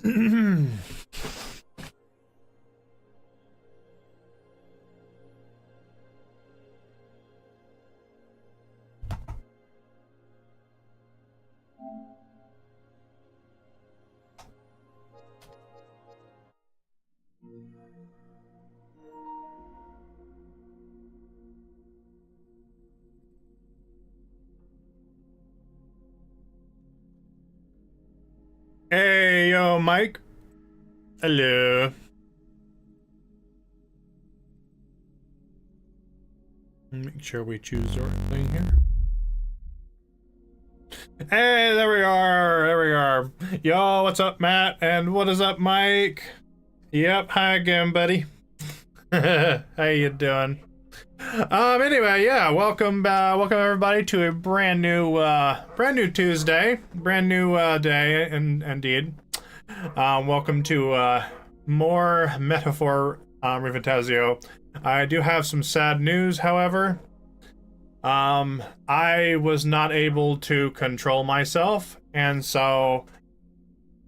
Hey, yo, Mike. Hello. Make sure we choose the right thing here. Hey, there we are. There we are. Yo, what's up, Matt? And what is up, Mike? Yep, hi again, buddy. How you doing? Anyway, yeah, welcome everybody to a brand new Tuesday, brand new day, indeed. Welcome to more metaphor ReFantazio. I do have some sad news, however. I was not able to control myself, and so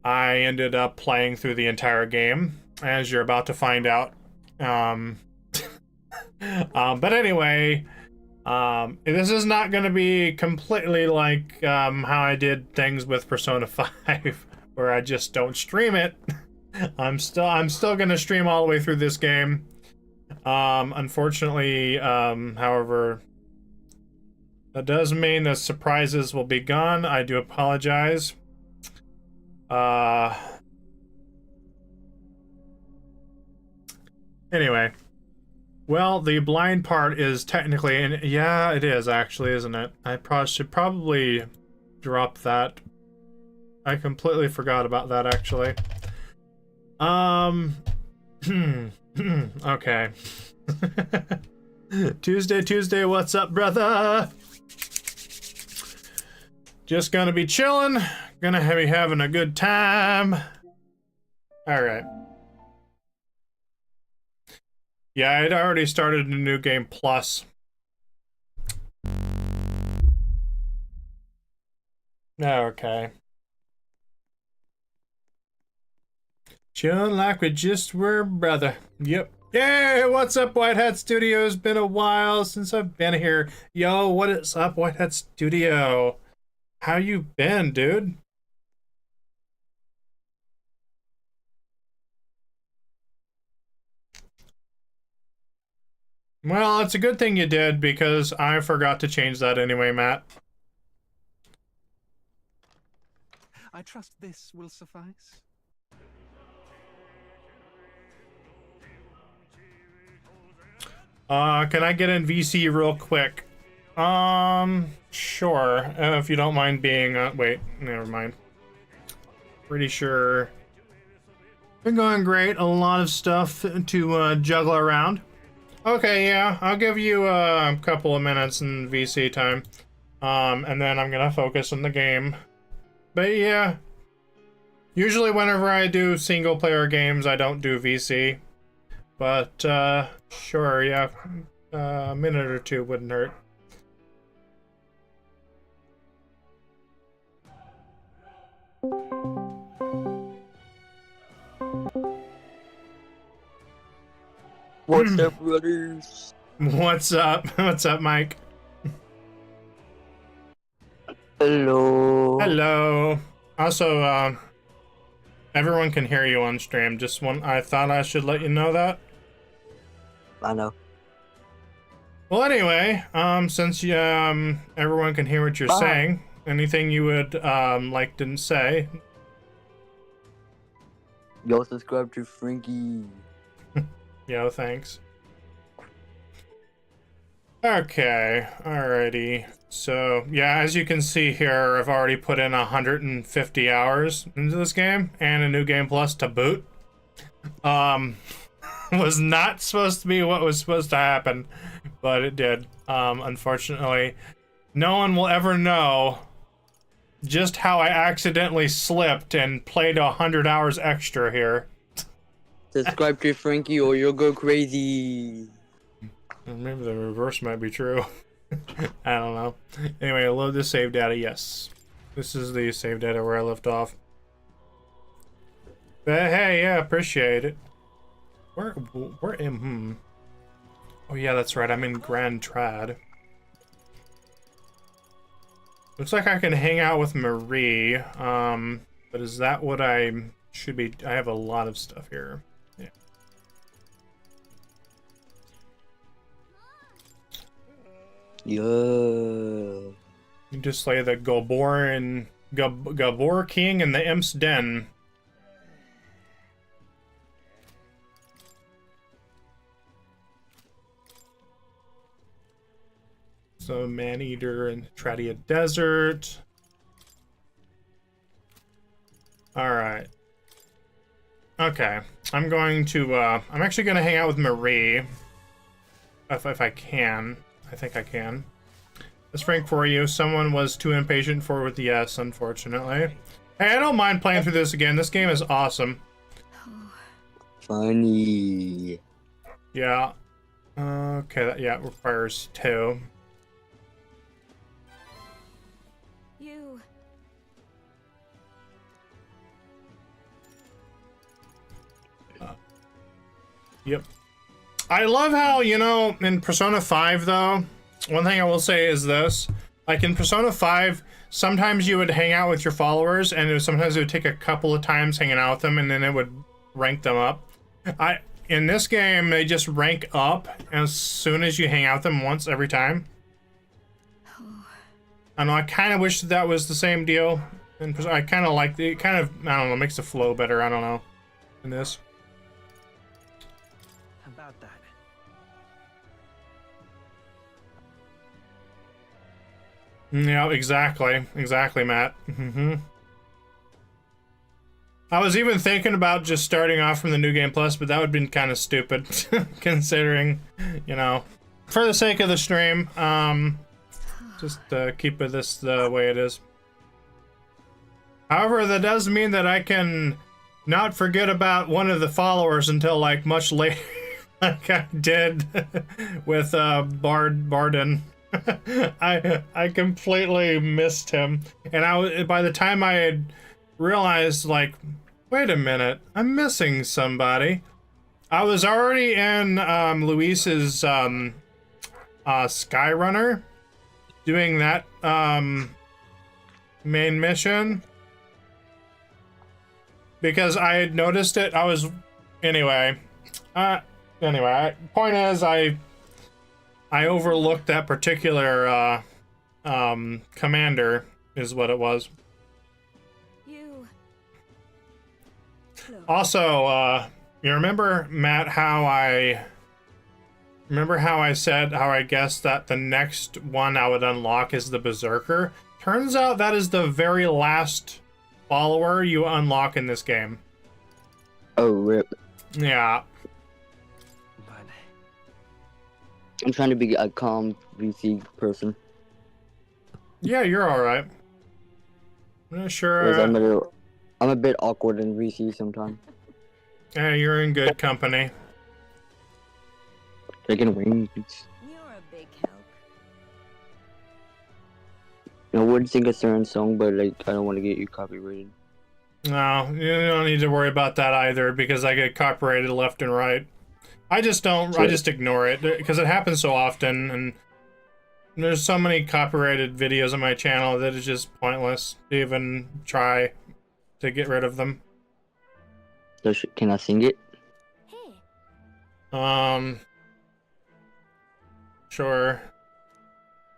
I ended up playing through the entire game, as you're about to find out. But anyway, this is not going to be completely like how I did things with Persona 5, where I just don't stream it. I'm still going to stream all the way through this game. Unfortunately, however, that does mean the surprises will be gone. I do apologize. Anyway. Well, the blind part is technically, and yeah, it is actually, isn't it? I should probably drop that. I completely forgot about that, actually. Okay. Tuesday, what's up, brother? Just gonna be chilling, gonna be having a good time. All right. Yeah, I'd already started a new game plus. Okay. Chilling like we just were, brother. Yep. Hey, what's up, White Hat Studios? Been a while since I've been here. Yo, what is up, White Hat Studio? How you been, dude? Well, it's a good thing you did, because I forgot to change that anyway, Matt. I trust this will suffice. Can I get in VC real quick? Sure. If you don't mind being, wait, never mind. Pretty sure. Been going great. A lot of stuff to juggle around. Okay, yeah, I'll give you a couple of minutes in VC time. And then I'm gonna focus on the game. But yeah, usually whenever I do single player games, I don't do VC. But, sure, yeah, a minute or two wouldn't hurt. What's up, brothers? What's up? What's up, Mike? Hello. Hello. Also, everyone can hear you on stream. Just I thought I should let you know that. I know. Well, anyway, since everyone can hear what you're saying, anything you would like to say? Yo, subscribe to Frankie. Yo, thanks. Okay, alrighty. So, yeah, as you can see here, I've already put in 150 hours into this game, and a new game plus to boot. Was not supposed to be what was supposed to happen, but it did. Unfortunately, no one will ever know just how I accidentally slipped and played 100 hours extra here. Subscribe to Frankie or you'll go crazy. Maybe the reverse might be true. I don't know. Anyway, load the save data. Yes. This is the save data where I left off. But hey, yeah, appreciate it. Where am? Oh yeah, that's right. I'm in Grand Trad. Looks like I can hang out with Marie. But is that what I should be? I have a lot of stuff here. Yeah. Yeah. You just slay the Gabor King in the Imp's Den. So Man-Eater and Tradia Desert. Alright. Okay. I'm going to, I'm actually going to hang out with Marie. If I can. I think I can. Let's rank for you. Someone was too impatient for with yes, unfortunately. Hey, I don't mind playing through this again. This game is awesome. Funny. Yeah. Okay, that, yeah, requires 2. You. Yep. I love how, you know, in Persona 5, though, one thing I will say is this. Like, in Persona 5, sometimes you would hang out with your followers, and sometimes it would take a couple of times hanging out with them, and then it would rank them up. In this game, they just rank up as soon as you hang out with them once every time. I know, I kind of wish that was the same deal. And I kind of like it. Kind of, I don't know, makes the flow better. I don't know. In this. About that. Yeah, exactly. Exactly, Matt. I was even thinking about just starting off from the New Game Plus, but that would have been kind of stupid, considering, you know, for the sake of the stream, just keep it this the way it is. However, that does mean that I can not forget about one of the followers until, like, much later, like I did with Barden. I completely missed him, and by the time I had realized, like, wait a minute, I'm missing somebody, I was already in Luis's Skyrunner, doing that main mission, because I had noticed it. Anyway, point is, I overlooked that particular commander, is what it was. You. Also, you remember, Matt, how I guessed that the next one I would unlock is the Berserker? Turns out that is the very last follower you unlock in this game. Oh, rip. Yeah. But I'm trying to be a calm VC person. Yeah, you're alright. Yeah, sure. Whereas I'm a bit awkward in VC sometimes. Yeah, you're in good company. Chicken wings. You're a big help. I would sing a certain song, but like I don't want to get you copyrighted. No, you don't need to worry about that either, because I get copyrighted left and right. I just don't. Sure. I just ignore it because it happens so often, and there's so many copyrighted videos on my channel that it's just pointless to even try to get rid of them. So can I sing it? Hey. Sure.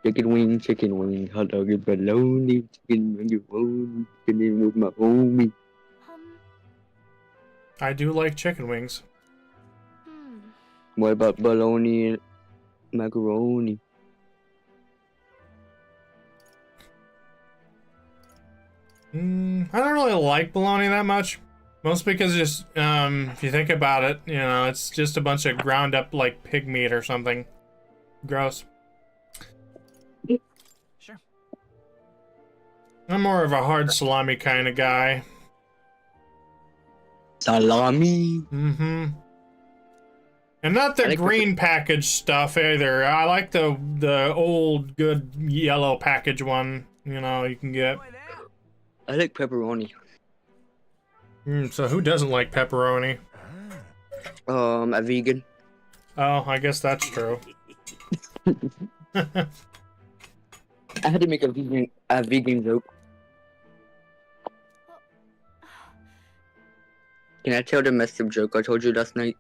Chicken wing, hot dog and bologna, chicken macaroni, chicken with my homie. I do like chicken wings. What about bologna and macaroni? I don't really like bologna that much. Mostly because just, if you think about it, you know, it's just a bunch of ground up, like, pig meat or something. Gross. sure. I'm more of a hard salami kind of guy. Salami. And not the like green package stuff either. I like the old good yellow package one, you know, you can get. I like pepperoni. So who doesn't like pepperoni? A vegan. Oh, I guess that's true. I had to make a vegan joke. Can I tell the messed up joke I told you last night?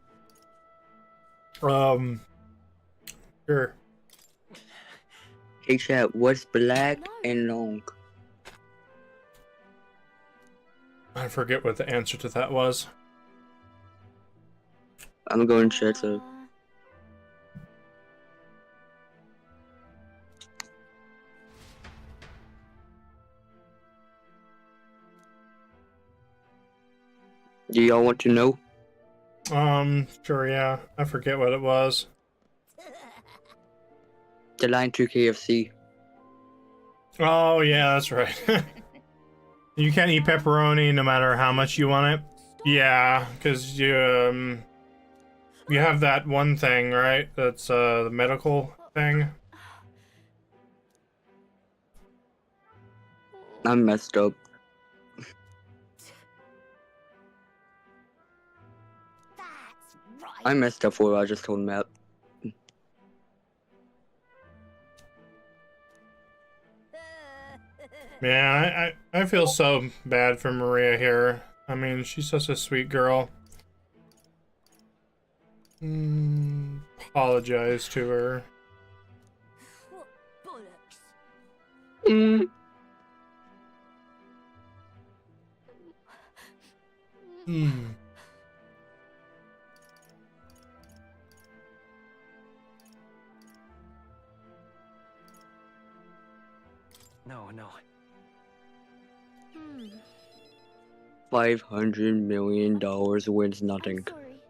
Sure. Hey chat, what's black No. and long? I forget what the answer to that was. I'm going to chat so. Do y'all want to know? Sure, yeah. I forget what it was. The line to KFC. Oh, yeah, that's right. You can't eat pepperoni no matter how much you want it. Yeah, because you have that one thing, right? That's the medical thing. I'm messed up. That's right. I messed up for what I just told Matt. Yeah, I feel so bad for Maria here. I mean, she's such a sweet girl. Apologize to her. What bollocks. Mm. No, no. $500 million wins nothing. I'm sorry.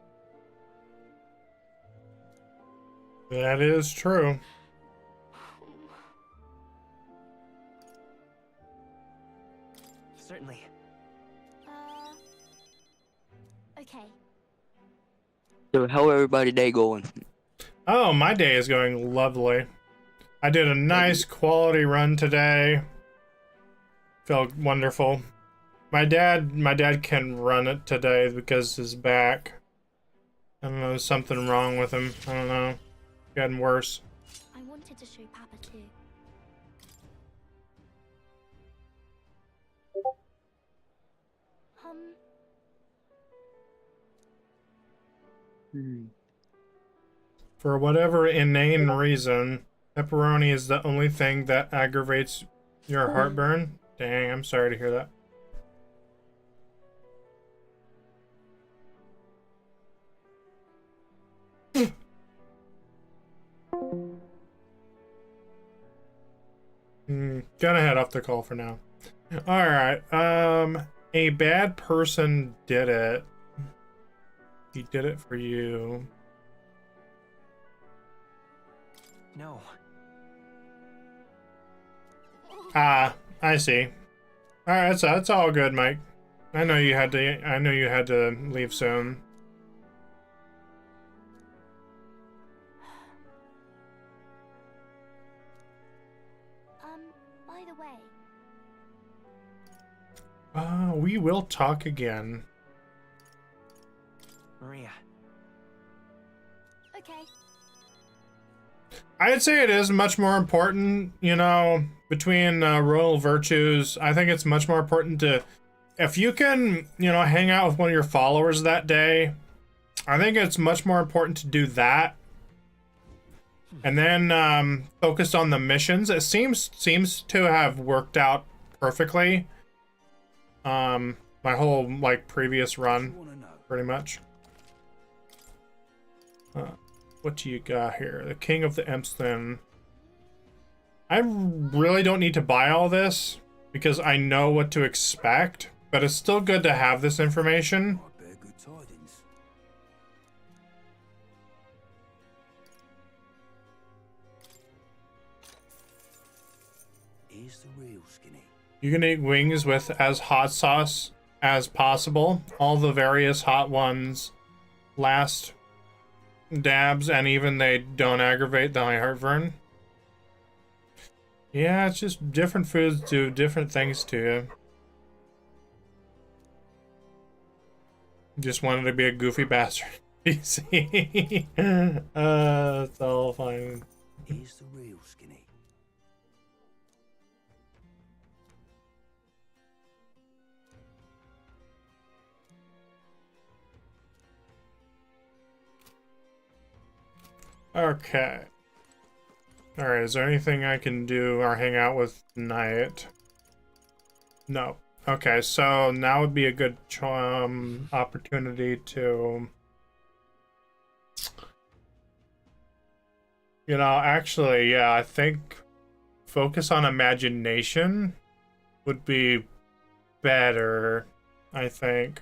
That is true. Certainly. Okay. So how everybody day going? Oh, my day is going lovely. I did a nice quality run today. Felt wonderful. My dad can run it today because his back. I don't know, there's something wrong with him. I don't know. Getting worse. I wanted to show Papa too. For whatever inane reason, pepperoni is the only thing that aggravates your heartburn. Dang, I'm sorry to hear that. Gonna head off the call for now. Alright, a bad person did it. He did it for you. No. Ah, I see. Alright, that's all good, Mike. I know you had to leave soon. By the way. We will talk again. Maria. Okay. I'd say it is much more important, you know, between royal virtues. I think it's much more important to, if you can, you know, hang out with one of your followers that day, I think it's much more important to do that. And then focus on the missions. It seems to have worked out perfectly. My whole, like, previous run, pretty much. What do you got here? The King of the Imps, then. I really don't need to buy all this, because I know what to expect, but it's still good to have this information. I bear good tidings. Here's the real skinny. You can eat wings with as hot sauce as possible. All the various hot ones last dabs, and even they don't aggravate the heartburn. Yeah, it's just different foods do different things to you. Just wanted to be a goofy bastard. PC. It's all fine. Here's the real skinny. Okay. Alright, is there anything I can do or hang out with tonight? No. Okay, so now would be a good opportunity to... You know, actually, yeah, I think focus on imagination would be better, I think.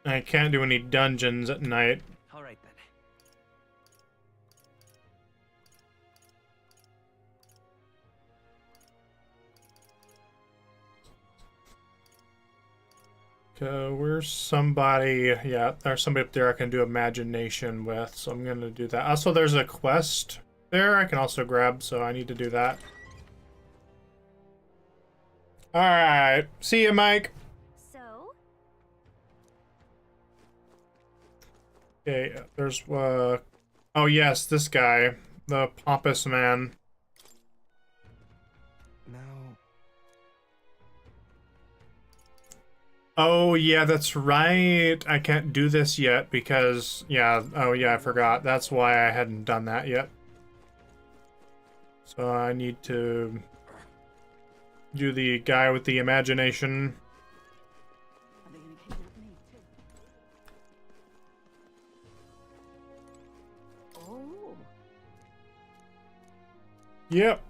I can't do any dungeons at night. All right then. Where's somebody? Yeah, there's somebody up there I can do imagination with, so I'm gonna do that. Also, there's a quest there I can also grab, so I need to do that. Alright, see you, Mike. So, Okay, there's, oh yes, this guy, the pompous man. Now, Oh, yeah, that's right. I can't do this yet because, yeah, oh, yeah, I forgot. That's why I hadn't done that yet. So I need to do the guy with the imagination. are they gonna kidnap me too? oh, Yep.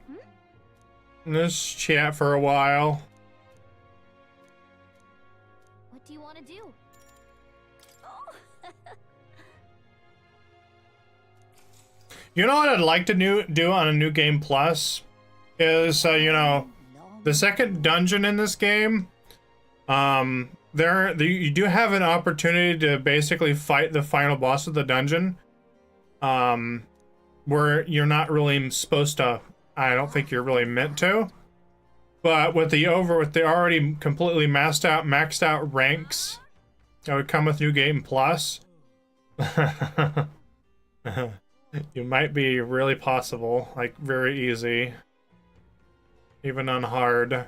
Let's chat for a while. what do you want to do? Oh, You know what I'd like to do on a New Game Plus is, you know, the second dungeon in this game, you do have an opportunity to basically fight the final boss of the dungeon, where you're not really supposed to. I don't think you're really meant to, but with the already completely maxed out ranks that would come with New Game Plus, you might be really possible, like very easy. Even on hard. after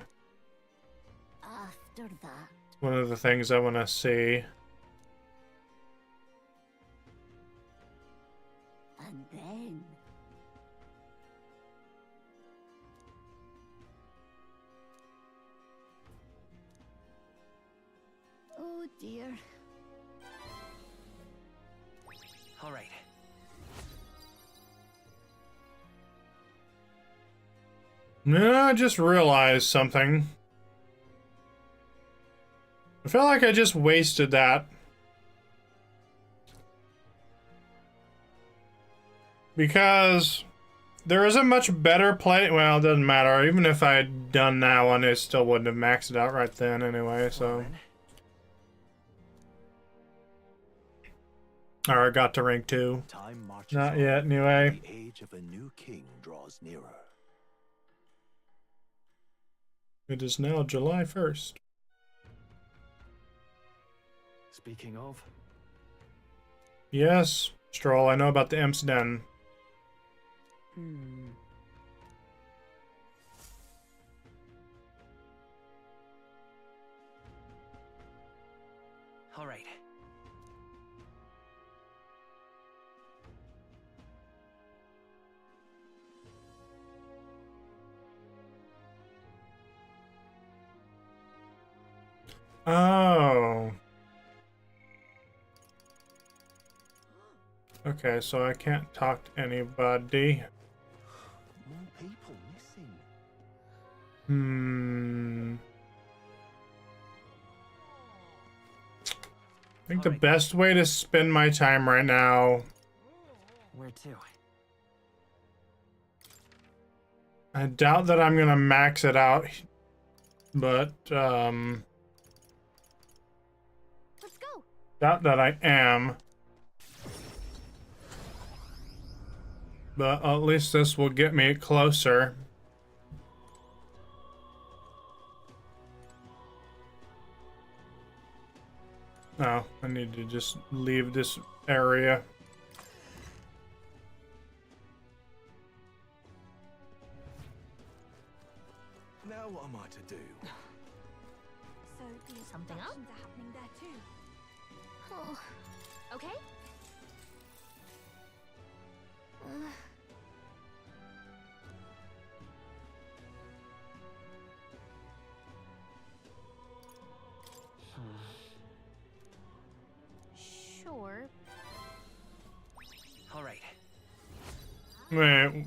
that, One of the things I want to see. and then, oh dear. All right. No, I just realized something. I feel like I just wasted that. Because there isn't much better play. Well, it doesn't matter. Even if I had done that one, it still wouldn't have maxed it out right then anyway, Well so. then. Alright, got to rank 2. Time marches Not on. yet, anyway. The age of a new king draws nearer. It is now July 1st. Speaking of, Yes, Stroll, I know about the Imp's Den. all right. Oh. Okay, so I can't talk to anybody. More people missing. I think the best way to spend my time right now, Where to? I doubt that I'm gonna max it out, but Let's go. doubt that I am. But at least this will get me closer. I need to just leave this area. Now what am I to do? So the Something up? inspections are happening there too. Oh. Okay. Sure. All right. Wait.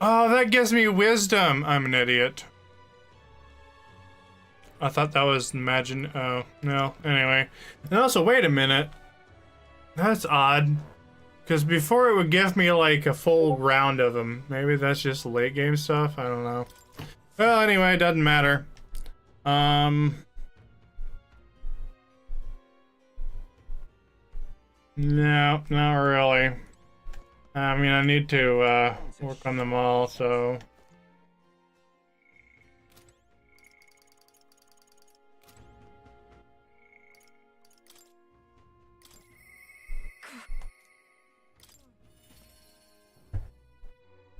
Oh, that gives me wisdom. I'm an idiot. I thought that was imagine. Oh, no. Anyway. And also, wait a minute. That's odd. Because before it would give me like a full round of them. Maybe that's just late game stuff. I don't know. Well, anyway, it doesn't matter. No, not really. I mean, I need to work on them all, so.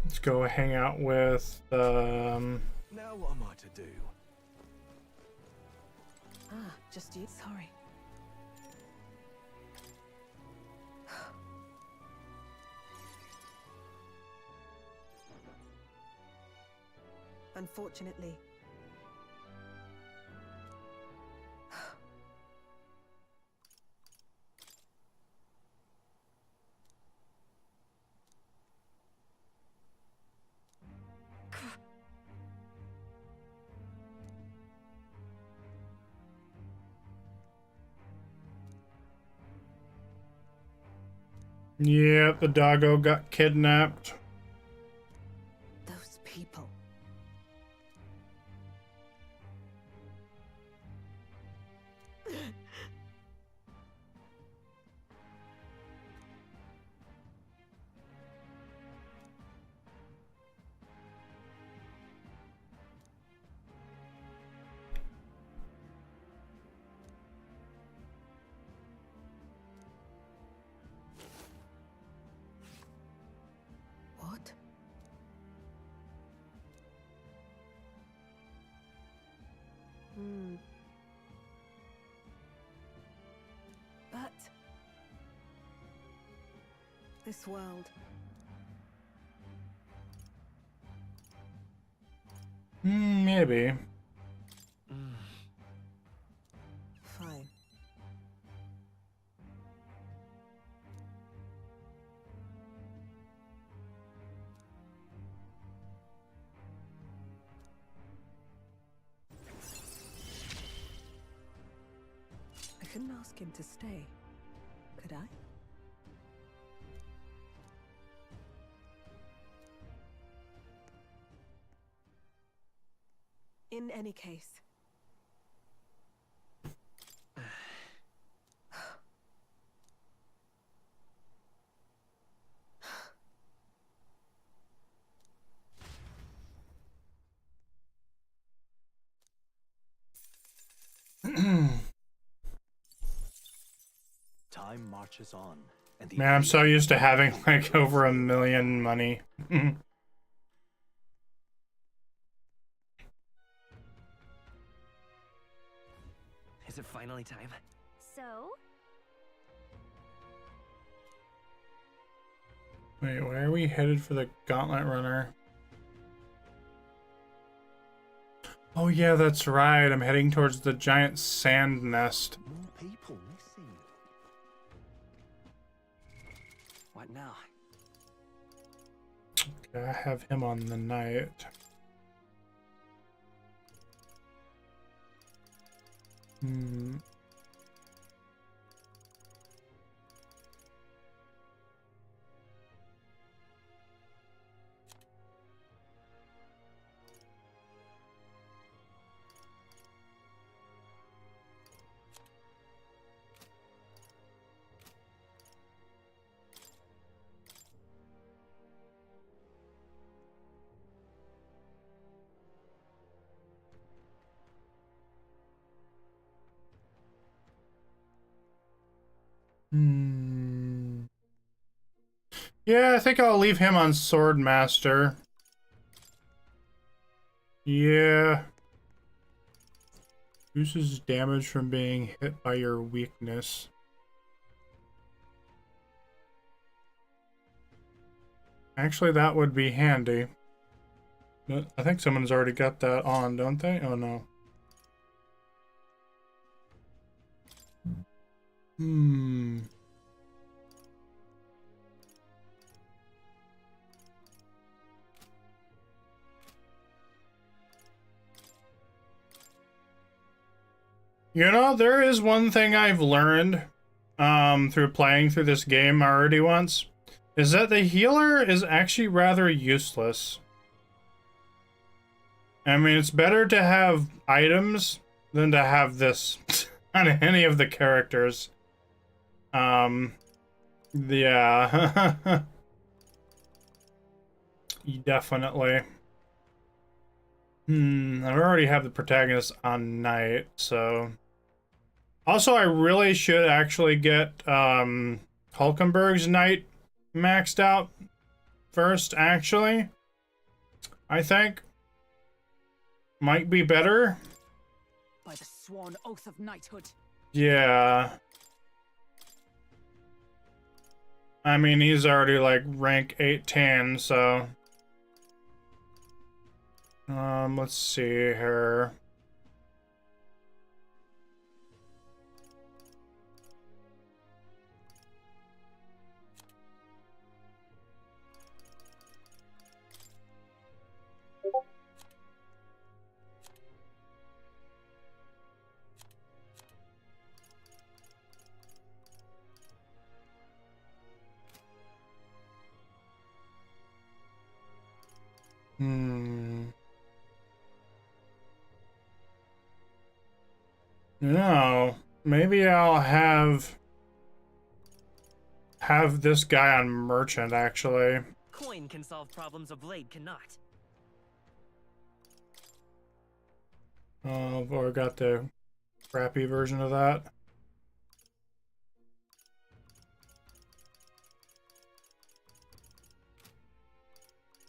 Let's go hang out with, Now what am I to do? Ah, just you. Sorry. Unfortunately. yeah, the doggo got kidnapped. Those people. What? Hmm. But this world. Maybe. Fine. I couldn't ask him to stay, could I? In any case. Time marches on, and the Man, I'm so used to having like over 1 million money. Is it finally time? So, Wait, where are we headed for the Gauntlet Runner? Oh yeah, that's right. I'm heading towards the giant sand nest. More people missing. What now? Okay, I have him on the night. Hmm. Yeah, I think I'll leave him on Swordmaster. Yeah. Reduces damage from being hit by your weakness. Actually, that would be handy. But I think someone's already got that on, don't they? Oh, no. Hmm. You know, there is one thing I've learned through playing through this game already once, is that the healer is actually rather useless. I mean, it's better to have items than to have this on any of the characters. Yeah. Definitely. I already have the protagonist on Knight, so... Also, I really should actually get, Hulkenberg's Knight maxed out first, actually. I think. Might be better. By the sworn oath of knighthood. Yeah. I mean, he's already, like, rank 810, so... let's see here. No, maybe I'll have this guy on merchant, actually. Coin can solve problems a blade cannot. Oh, I've already got the crappy version of that.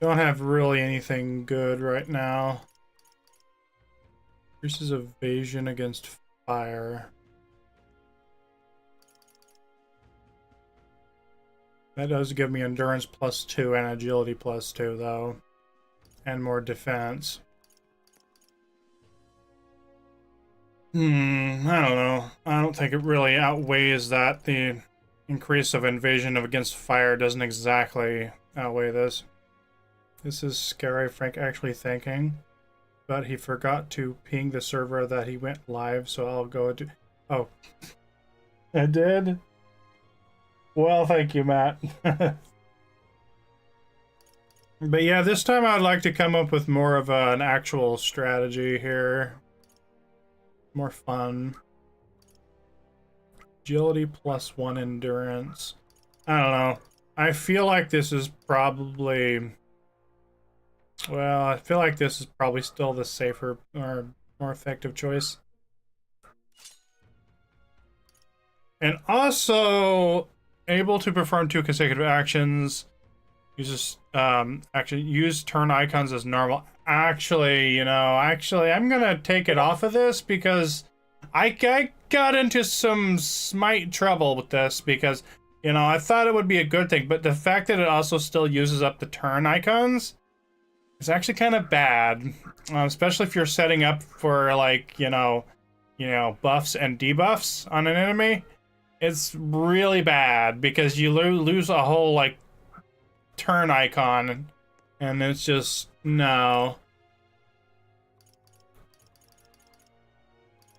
Don't have really anything good right now. Increases evasion against fire. That does give me endurance +2 and agility +2, though. And more defense. I don't know. I don't think it really outweighs that. The increase of invasion against fire doesn't exactly outweigh this. This is scary, Frank actually thinking. But he forgot to ping the server that he went live, so I'll go to... Oh. I did? Well, thank you, Matt. But yeah, this time I'd like to come up with more of an actual strategy here. More fun. Agility +1 endurance. I don't know. I feel like this is probably... Well, I feel like this is probably still the safer or more effective choice. And also able to perform 2 consecutive actions. Uses actually use turn icons as normal. Actually, I'm gonna take it off of this because I got into some smite trouble with this because I thought it would be a good thing, but the fact that it also still uses up the turn icons is actually kind of bad, especially if you're setting up for like buffs and debuffs on an enemy. It's really bad because you lose a whole like turn icon, and it's just no.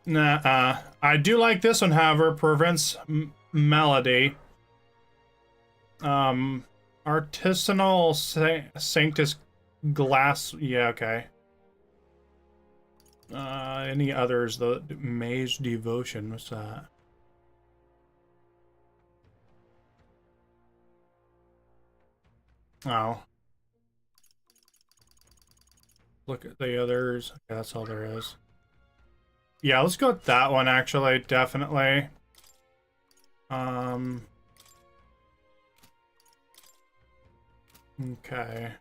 Nah. I do like this one, however. Prevents melody. Artisanal Sanctus Glass. Yeah, okay. Any others? The Mage Devotion. What's that? Oh. Look at the others. Okay, that's all there is. Yeah, let's go with that one, actually. Definitely. Okay.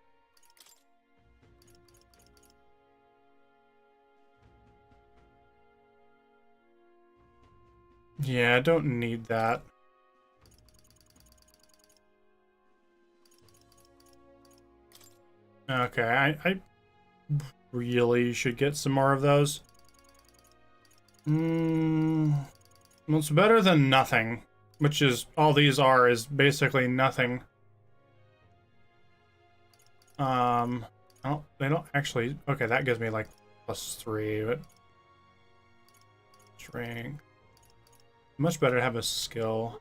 Yeah, I don't need that. Okay, I really should get some more of those. Well, it's better than nothing, which is all these are, is basically nothing. Oh, they don't actually. Okay, that gives me like +3, but strength. Much better to have a skill.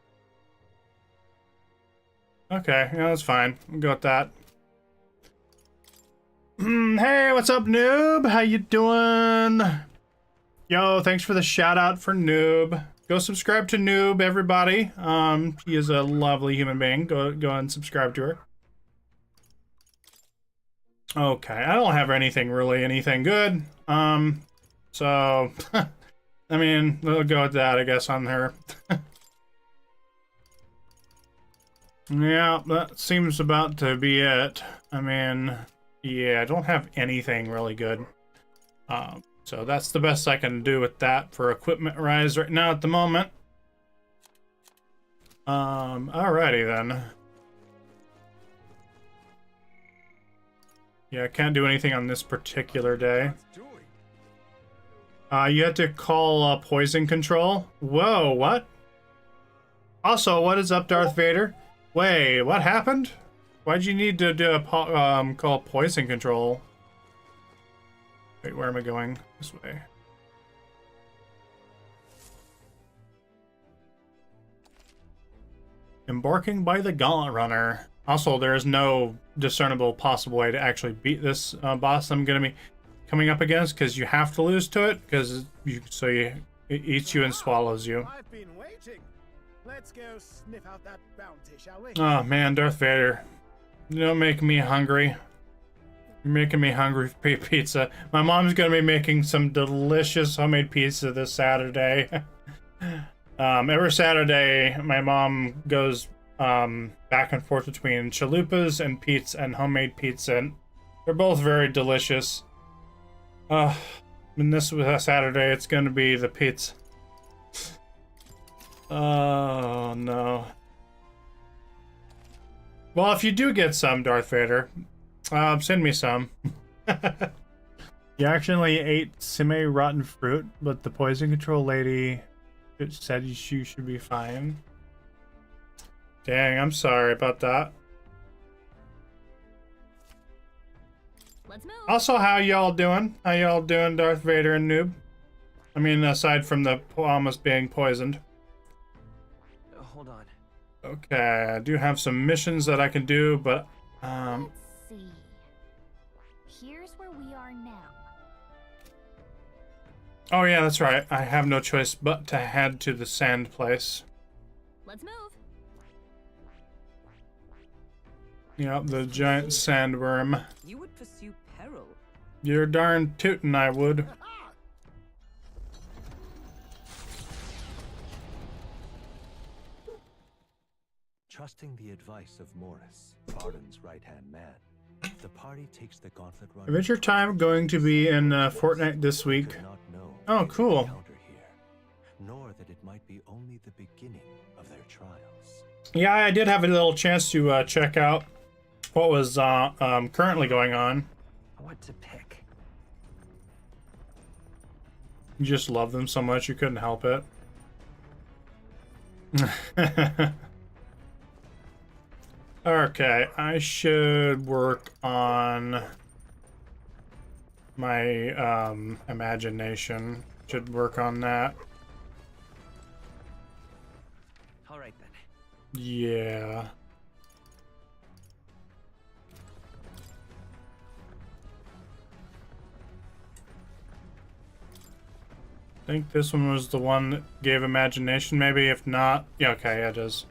Okay, yeah, that's fine. We'll go with that. Hey, what's up, Noob? How you doing? Yo, thanks for the shout out for Noob. Go subscribe to Noob, everybody. He is a lovely human being. Go and subscribe to her. Okay, I don't have anything good. So I mean, we'll go with that, I guess, on her. Yeah, that seems about to be it. I mean, yeah, I don't have anything really good. So that's the best I can do with that for equipment rise right now at the moment. Alrighty then. Yeah, I can't do anything on this particular day. You had to call poison control. Whoa, what? Also, what is up, Darth Vader? Wait, what happened? Why'd you need to do call poison control? Wait, where am I going? This way. Embarking by the Gauntlet Runner. Also, there is no discernible possible way to actually beat this boss I'm going to be coming up against, because you have to lose to it, because it eats you and swallows you. I've been waiting. Let's go sniff out that bounty, shall we? Oh man, Darth Vader, you don't make me hungry. You're making me hungry for pizza. My mom's gonna be making some delicious homemade pizza this Saturday. Every Saturday, my mom goes back and forth between chalupas and pizza and homemade pizza, and they're both very delicious. And this Saturday, it's gonna be the pizza. Oh no. Well, if you do get some, Darth Vader, send me some. You actually ate semi-rotten fruit, but the poison control lady said you should be fine. Dang, I'm sorry about that. Let's move. Also, how y'all doing? How y'all doing, Darth Vader and Noob? I mean, aside from the almost being poisoned. Hold on. Okay, I do have some missions that I can do, but Let's see. Here's where we are now. oh yeah, that's right. I have no choice but to head to the sand place. Let's move. Yep, the giant sandworm. You would pursue peril. You're darn tootin' I would. Trusting the advice of Morris, Arden's right-hand man, the party takes the gauntlet run. Adventure Time going to be in Fortnite this week. Could not know Oh, they would cool. encounter here, nor that it might be only the beginning of their trials. Yeah, I did have a little chance to check out what was currently going on. What to pick? You just love them so much you couldn't help it. Okay, I should work on my imagination. Should work on that. All right then. Yeah. I think this one was the one that gave imagination, maybe. If not, yeah, okay, yeah, it is.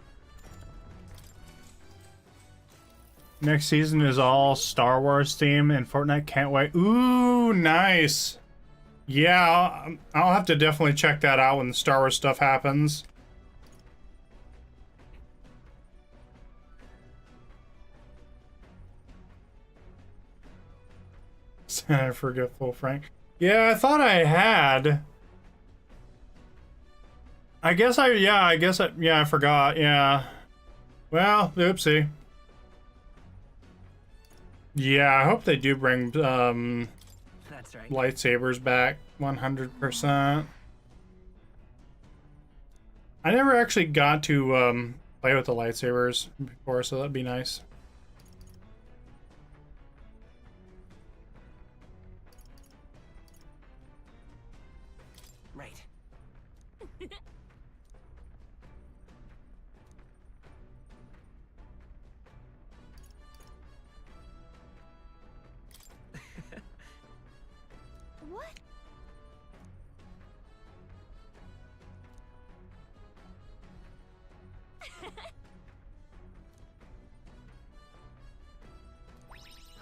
Next season is all Star Wars theme and Fortnite. Can't wait. Ooh, nice. Yeah, I'll have to definitely check that out when the Star Wars stuff happens. Forgetful Frank. Yeah, I thought I had. I forgot. Yeah. Well, oopsie. Yeah, I hope they do bring That's right. lightsabers back 100%. I never actually got to play with the lightsabers before, so that'd be nice. Right. What?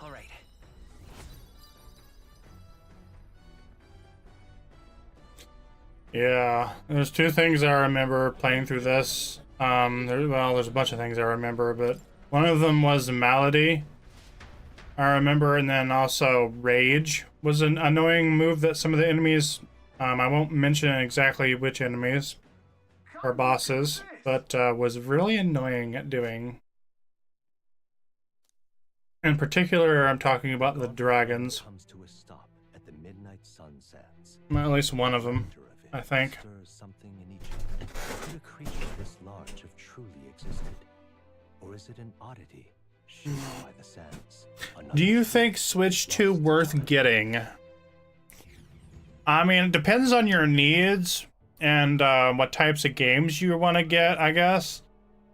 All right. Yeah, there's two things I remember playing through this. There's a bunch of things I remember, but one of them was Malady. I remember, and then also Rage was an annoying move that some of the enemies, I won't mention exactly which enemies or bosses, but was really annoying at doing. In particular, I'm talking about the dragons. Comes to a stop at the midnight sun sands. At least one of them, Center of it I think. stirs something in each. Could a creature this large have truly existed, or is it an oddity shaped by the sands? Do you think Switch 2 worth getting? I mean, it depends on your needs and what types of games you want to get, I guess.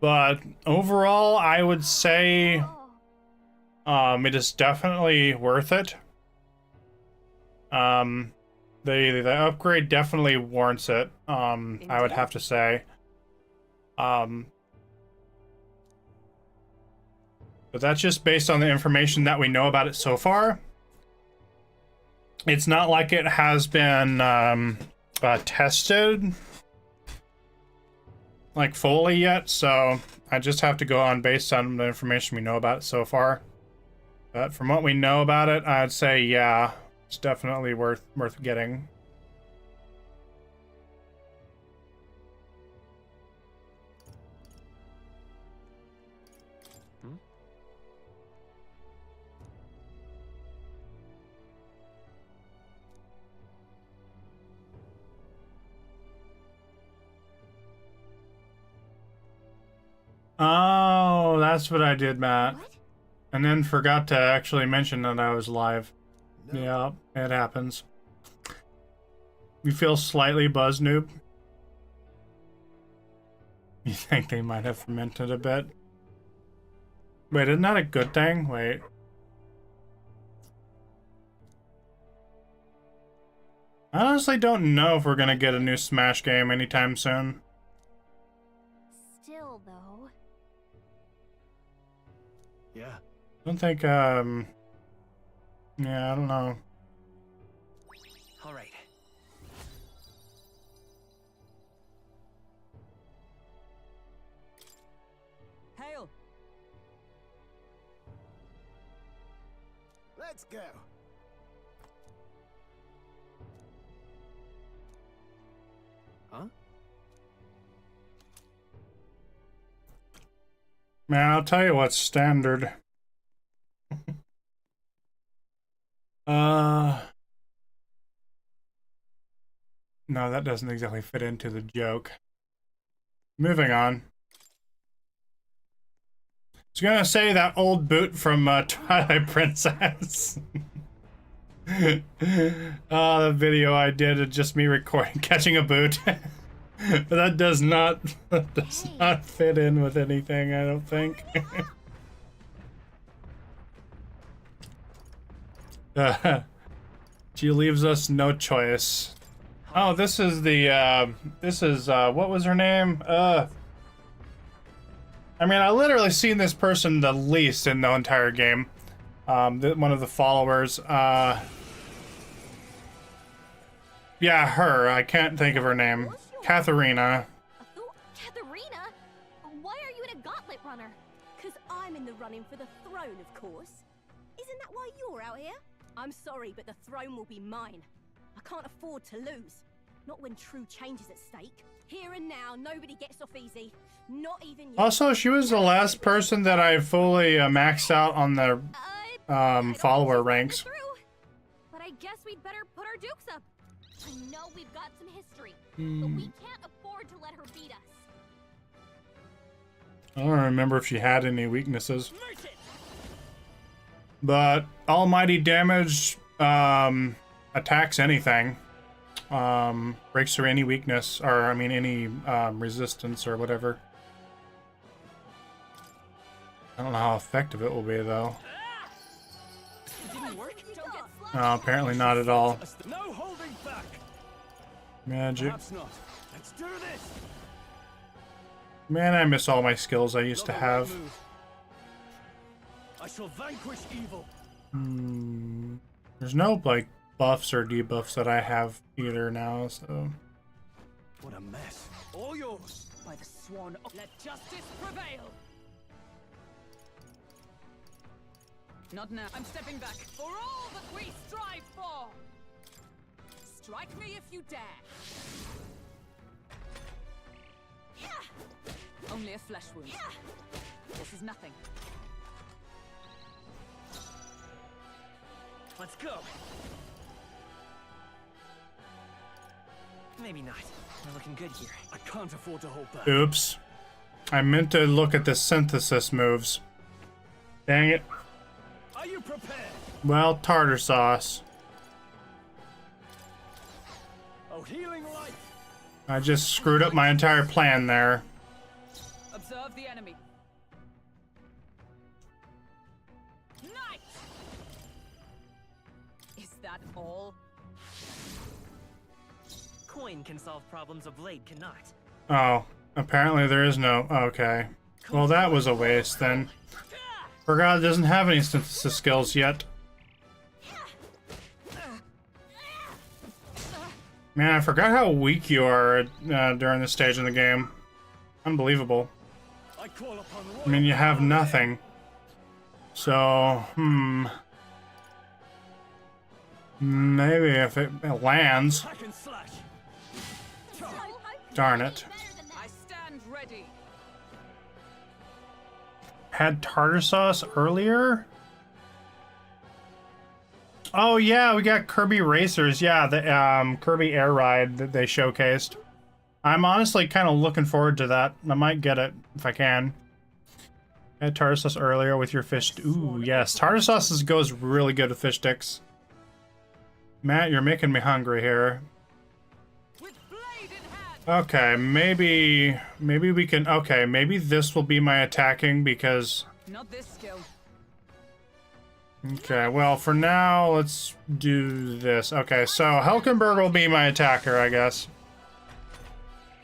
But overall, I would say it is definitely worth it. The upgrade definitely warrants it. I would have to say. But that's just based on the information that we know about it so far. It's not like it has been tested like fully yet, so I just have to go on based on the information we know about it so far. But from what we know about it, I'd say yeah, it's definitely worth getting. Oh, that's what I did, Matt. What? And then forgot to actually mention that I was live. Yeah, it happens. You feel slightly buzzed, noob? You think they might have fermented a bit? Wait, isn't that a good thing? Wait. I honestly don't know if we're gonna get a new Smash game anytime soon. Still, though. Yeah. I don't think, yeah, I don't know. All right. Hail! Let's go. Huh? Man, I'll tell you what's standard. No, that doesn't exactly fit into the joke. Moving on. I was gonna say that old boot from Twilight Princess. The video I did of just me recording catching a boot. But that does not fit in with anything, I don't think. She leaves us no choice. Oh, this is the what was her name? I mean, I literally seen this person the least in the entire game. One of the followers. Yeah, her. I can't think of her name. Katharina. I thought, Katharina? Why are you in a gauntlet runner? Because I'm in the running for the throne, of course. Isn't that why you're out here? I'm sorry, but the throne will be mine. I can't afford to lose. Not when true change is at stake. Here and now, nobody gets off easy. Not even you. Also, she was the last person that I fully maxed out on the follower ranks. But I guess we'd better put our dukes up. I know we've got some history, but we can't afford to let her beat us. I don't remember if she had any weaknesses. But almighty damage attacks anything. Breaks through any weakness, or I mean any resistance or whatever. I don't know how effective it will be though. No, apparently not at all. No holding back. Magic. Perhaps not. Let's do this. Man, I miss all my skills I used to Not the right have. move. I shall vanquish evil. There's no like buffs or debuffs that I have either now, so. What a mess. All yours. By the swan, let justice prevail. Not now. I'm stepping back. For all that we strive for. Strike me if you dare. Only a flesh wound. This is nothing. Let's go. Maybe not. We're looking good here. I can't afford to hold back. Oops. I meant to look at the synthesis moves. Dang it. Are you prepared? Well, tartar sauce. Oh, healing light. I just screwed up my entire plan there. Observe the enemy. Knight! Is that all? Coin can solve problems of blade cannot. Oh, apparently there is no. Okay. Well, that was a waste then. Forgot it doesn't have any synthesis skills yet. Man, I forgot how weak you are during this stage in the game. Unbelievable. I call upon I mean, you have nothing. So, maybe if it lands. hack and slash. Darn it. I stand ready. Had tartar sauce earlier? Oh yeah, we got Kirby Racers. Yeah, the Kirby Air Ride that they showcased. I'm honestly kind of looking forward to that. I might get it if I can. I had tartar sauce earlier with your fish. Ooh, yes. Tartar sauce goes really good with fish sticks. Matt, you're making me hungry here. With blade in hand. Okay, maybe we can. Okay, maybe this will be my attacking because. Not this skill. Okay, well, for now, let's do this. Okay, so Helkenberg will be my attacker, I guess.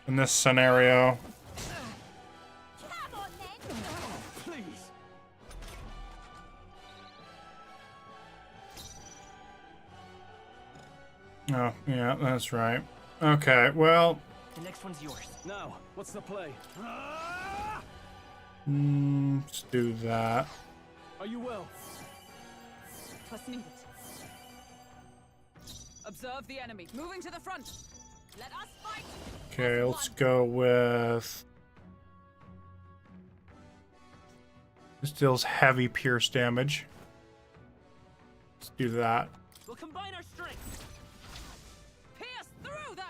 In this scenario. Come on, then. Please. Oh, yeah, that's right. Okay, well, The next one's yours. Now, what's the play? let's do that. Are you well? Plus needed. Observe the enemy. Moving to the front. Let us fight. Okay, let's go with... This deals heavy pierce damage. Let's do that. We'll combine our strengths. Pierce through them.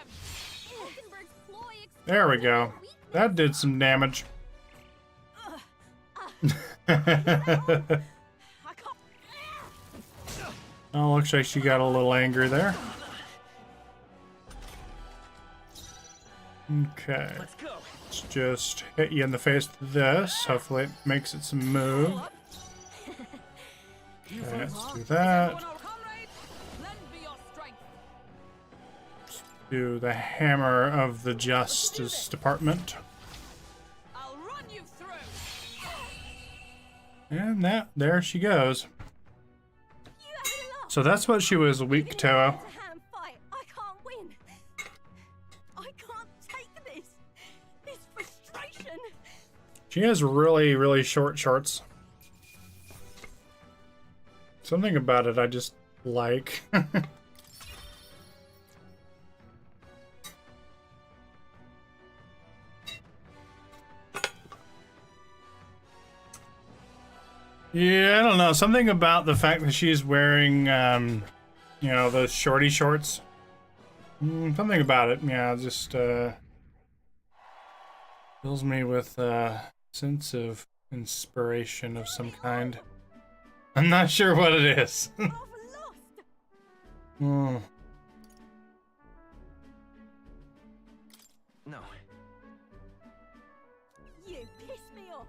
Hulkenberg's ploy There we go. That did some damage. I can't. Oh, looks like she got a little angry there. Okay, Let's go. let's just hit you in the face with this. Hopefully it makes it some move. Okay, let's do that. Comrade, lend me your strength. Do the hammer of the Justice Department. I'll run you through. And there she goes. You have it enough. So that's what she was weak to. Hand fight. I can't win. I can't take this. This frustration. She has really, really short shorts. Something about it I just like. Yeah, I don't know. Something about the fact that she's wearing, you know, those shorty shorts. Something about it, yeah, just fills me with a sense of inspiration of some kind. I'm not sure what it is. I've lost. Hmm. No. You pissed me off.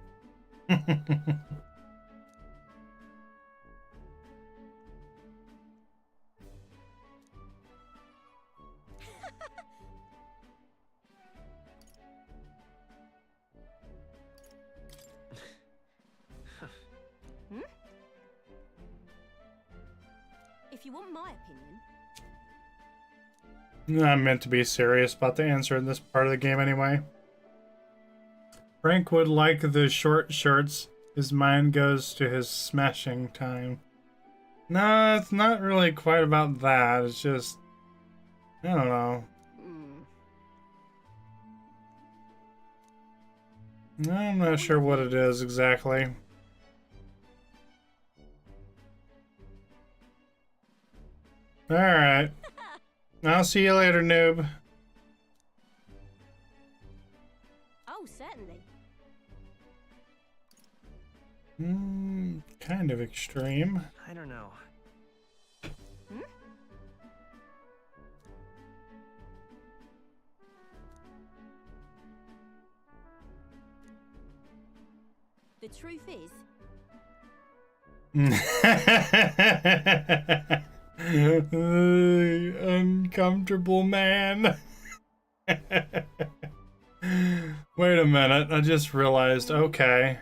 If you want my opinion, I'm meant to be serious about the answer in this part of the game anyway. Frank would like the short shirts. His mind goes to his smashing time. No, it's not really quite about that. It's just, I don't know. I'm not sure what it is exactly. Alright. I'll see you later, noob. oh certainly. Kind of extreme. I don't know. The truth is, Uncomfortable man. Wait a minute, I just realized, okay.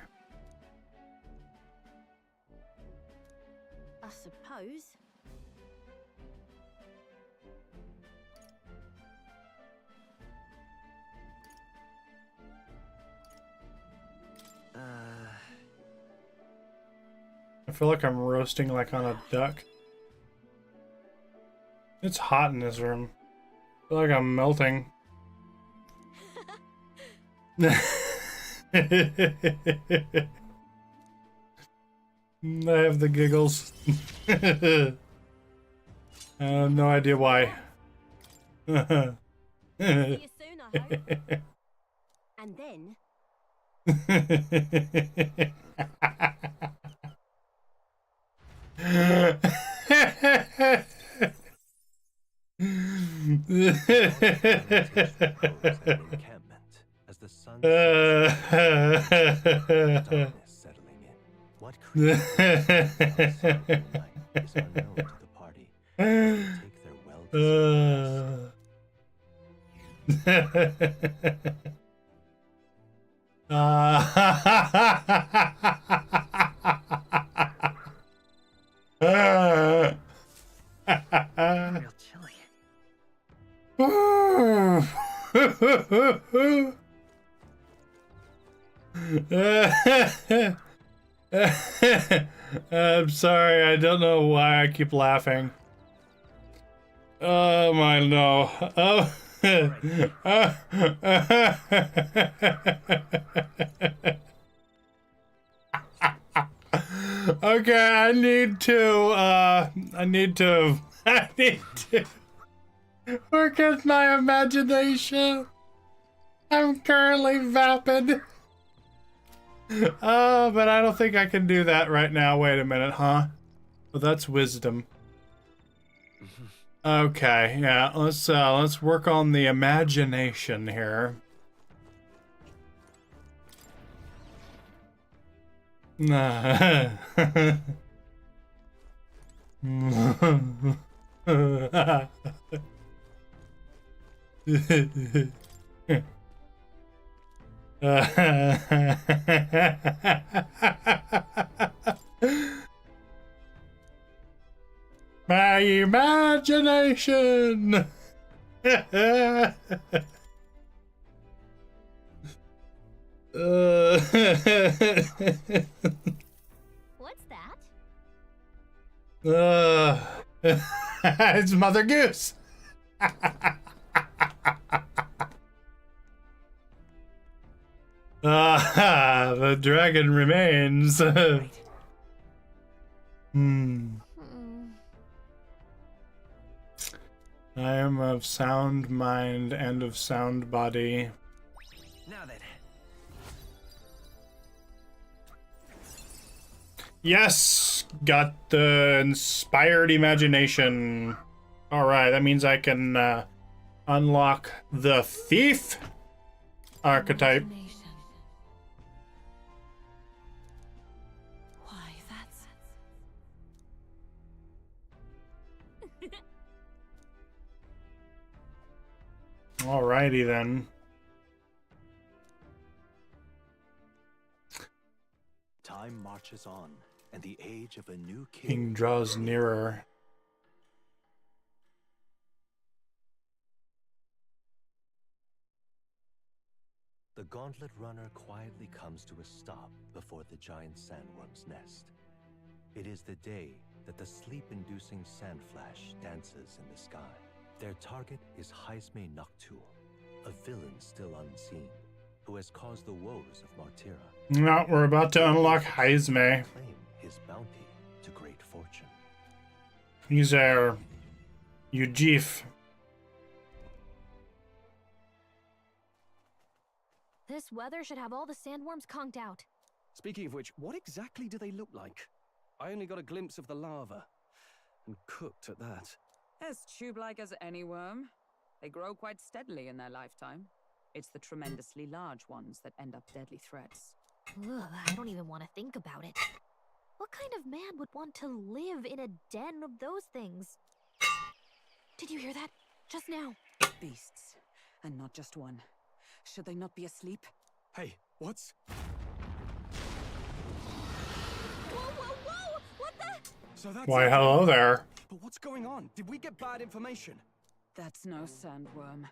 I suppose. I feel like I'm roasting like on a duck. It's hot in this room. I feel like I'm melting. I have the giggles. I have no idea why. See you soon, I hope. And then, Encampment as the sun darkness settling in. What creature is unknown to the party as they take their well-deserved Real chilly. I'm sorry, I don't know why I keep laughing. Oh my no. Oh. Okay, I need to work with my imagination. I'm currently vapid. Oh, but I don't think I can do that right now. Wait a minute, huh? Well, that's wisdom. Okay, yeah, let's work on the imagination here. My imagination. What's that? It's Mother Goose. The dragon remains. I am of sound mind and of sound body. Now then. Yes! Got the inspired imagination. Alright, that means I can unlock the thief archetype. Why, that's... Alrighty then. Time marches on, and the age of a new King draws nearer. The gauntlet runner quietly comes to a stop before the giant sandworm's nest. It is the day that the sleep-inducing sand flash dances in the sky. Their target is Jaime Noctul, a villain still unseen, who has caused the woes of Martira. No, we're about to unlock Jaime. Claim his bounty to great fortune. He's our Ujif. This weather should have all the sandworms conked out. Speaking of which, what exactly do they look like? I only got a glimpse of the lava. And cooked at that. As tube-like as any worm. They grow quite steadily in their lifetime. It's the tremendously large ones that end up deadly threats. Ugh, I don't even want to think about it. What kind of man would want to live in a den of those things? Did you hear that? Just now. Beasts. And not just one. Should they not be asleep? Hey, what's... Whoa, whoa, whoa! What the? So that's Why, it. hello there. But what's going on? Did we get bad information? That's no sandworm.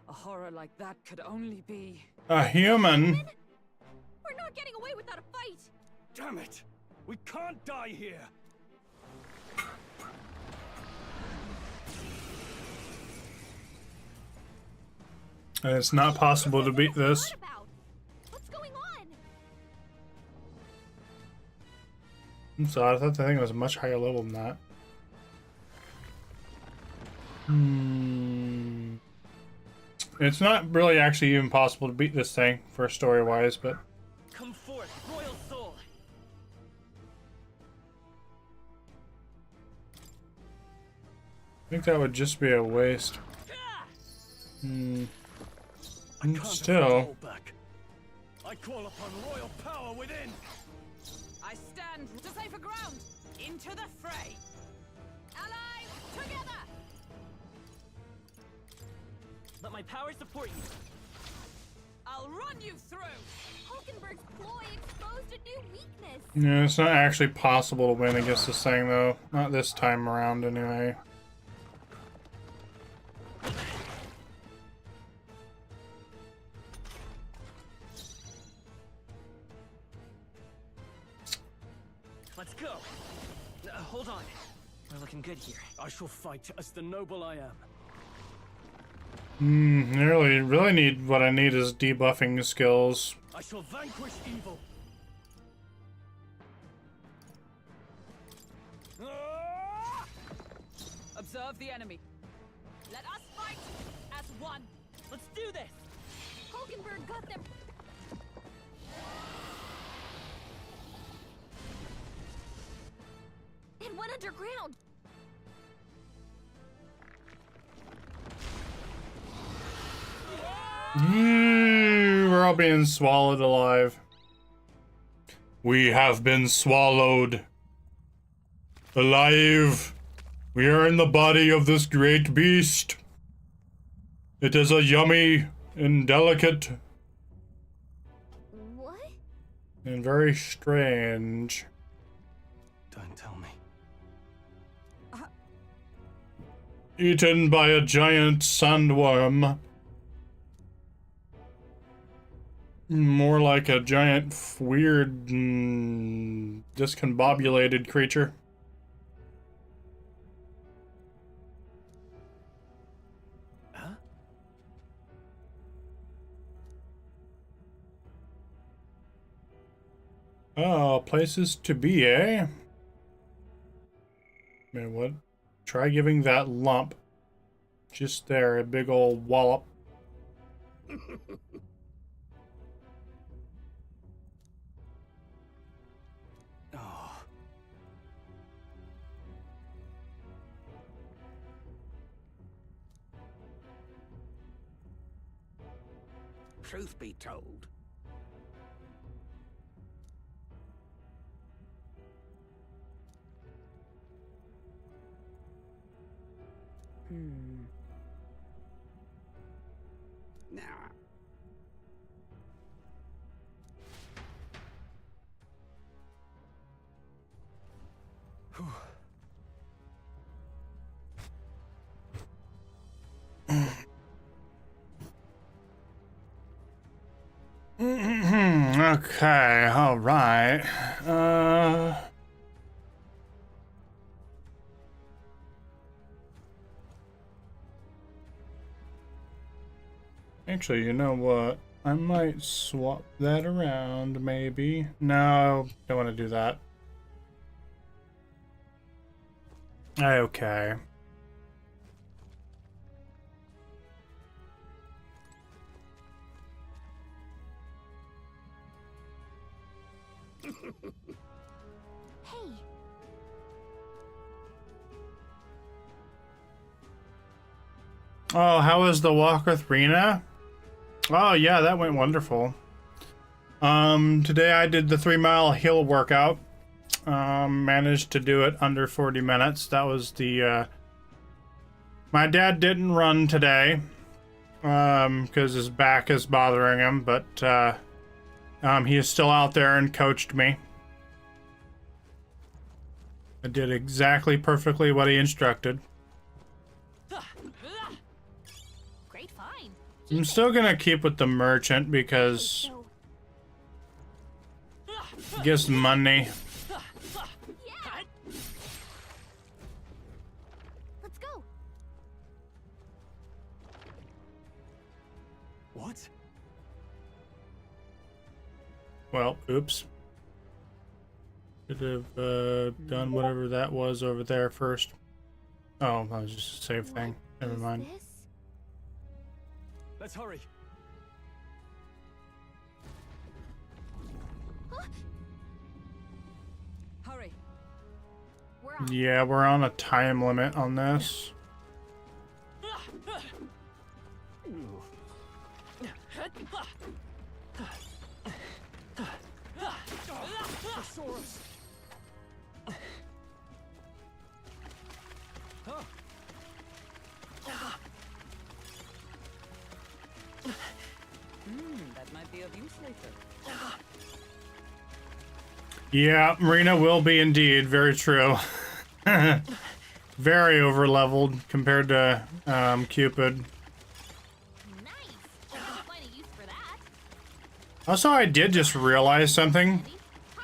A horror like that could only be... A human? We're not getting away without a fight! Damn it! We can't die here! And it's not possible to beat this. What about? What's going on? I'm sorry, I thought the thing was a much higher level than that. It's not really actually even possible to beat this thing for story-wise, but Come forth, royal soul. I think that would just be a waste. I can't Still. hold back. I call upon royal power within. I stand to safer ground! Into the fray! Allies, together! Let my power support you. I'll run you through! Hulkenberg's ploy exposed a new weakness. Yeah, it's not actually possible to win against this thing, though. Not this time around, anyway. Let's go. Hold on. We're looking good here. I shall fight as the noble I am. Really need, what I need is debuffing skills. I shall vanquish evil. Observe the enemy. Let us fight as one! Let's do this. Hulkenberg got them. It went underground. We're all being swallowed alive. We have been swallowed alive. We are in the body of this great beast. It is a yummy and delicate What? and very strange. Don't tell me. Eaten by a giant sandworm. More like a giant, weird, discombobulated creature. Oh, places to be, eh? Man, what? Try giving that lump just there a big old wallop. Oh. Truth be told, nah. Okay, all right. Actually, you know what? I might swap that around, maybe. No, don't want to do that. Okay. Hey, Oh, how was the walk with Rena? Oh, yeah, that went wonderful. Today I did the 3-mile hill workout. Managed to do it under 40 minutes. That was the, my dad didn't run today, because his back is bothering him, but, he is still out there and coached me. I did exactly perfectly what he instructed. great find. I'm still gonna keep with the merchant because So, it gives money. yeah. Let's go. What? Well, oops. Should have done whatever that was over there first. Oh, that was just a save thing. Never Is mind. this? Let's hurry. Hurry. We're on. Yeah, we're on a time limit on this. Thesaurus. That might be of use later. Yeah, Marina will be indeed. Very true. Very over-leveled compared to Cupid. Nice. I'll find a use for that. Also, I did just realize something.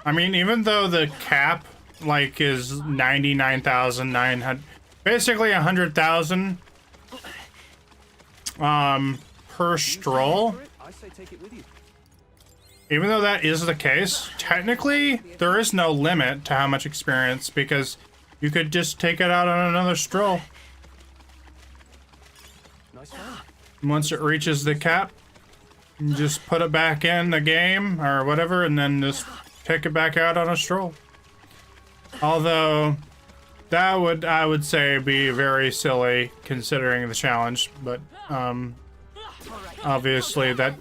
I mean, even though the cap, like, is 99,900, basically 100,000, per stroll, I say take it with you. even though that is the case, technically, there is no limit to how much experience, because you could just take it out on another stroll. Nice find. Once it reaches the cap, you just put it back in the game, or whatever, and then just take it back out on a stroll. Although, that would, I would say, be very silly, considering the challenge, but, obviously, that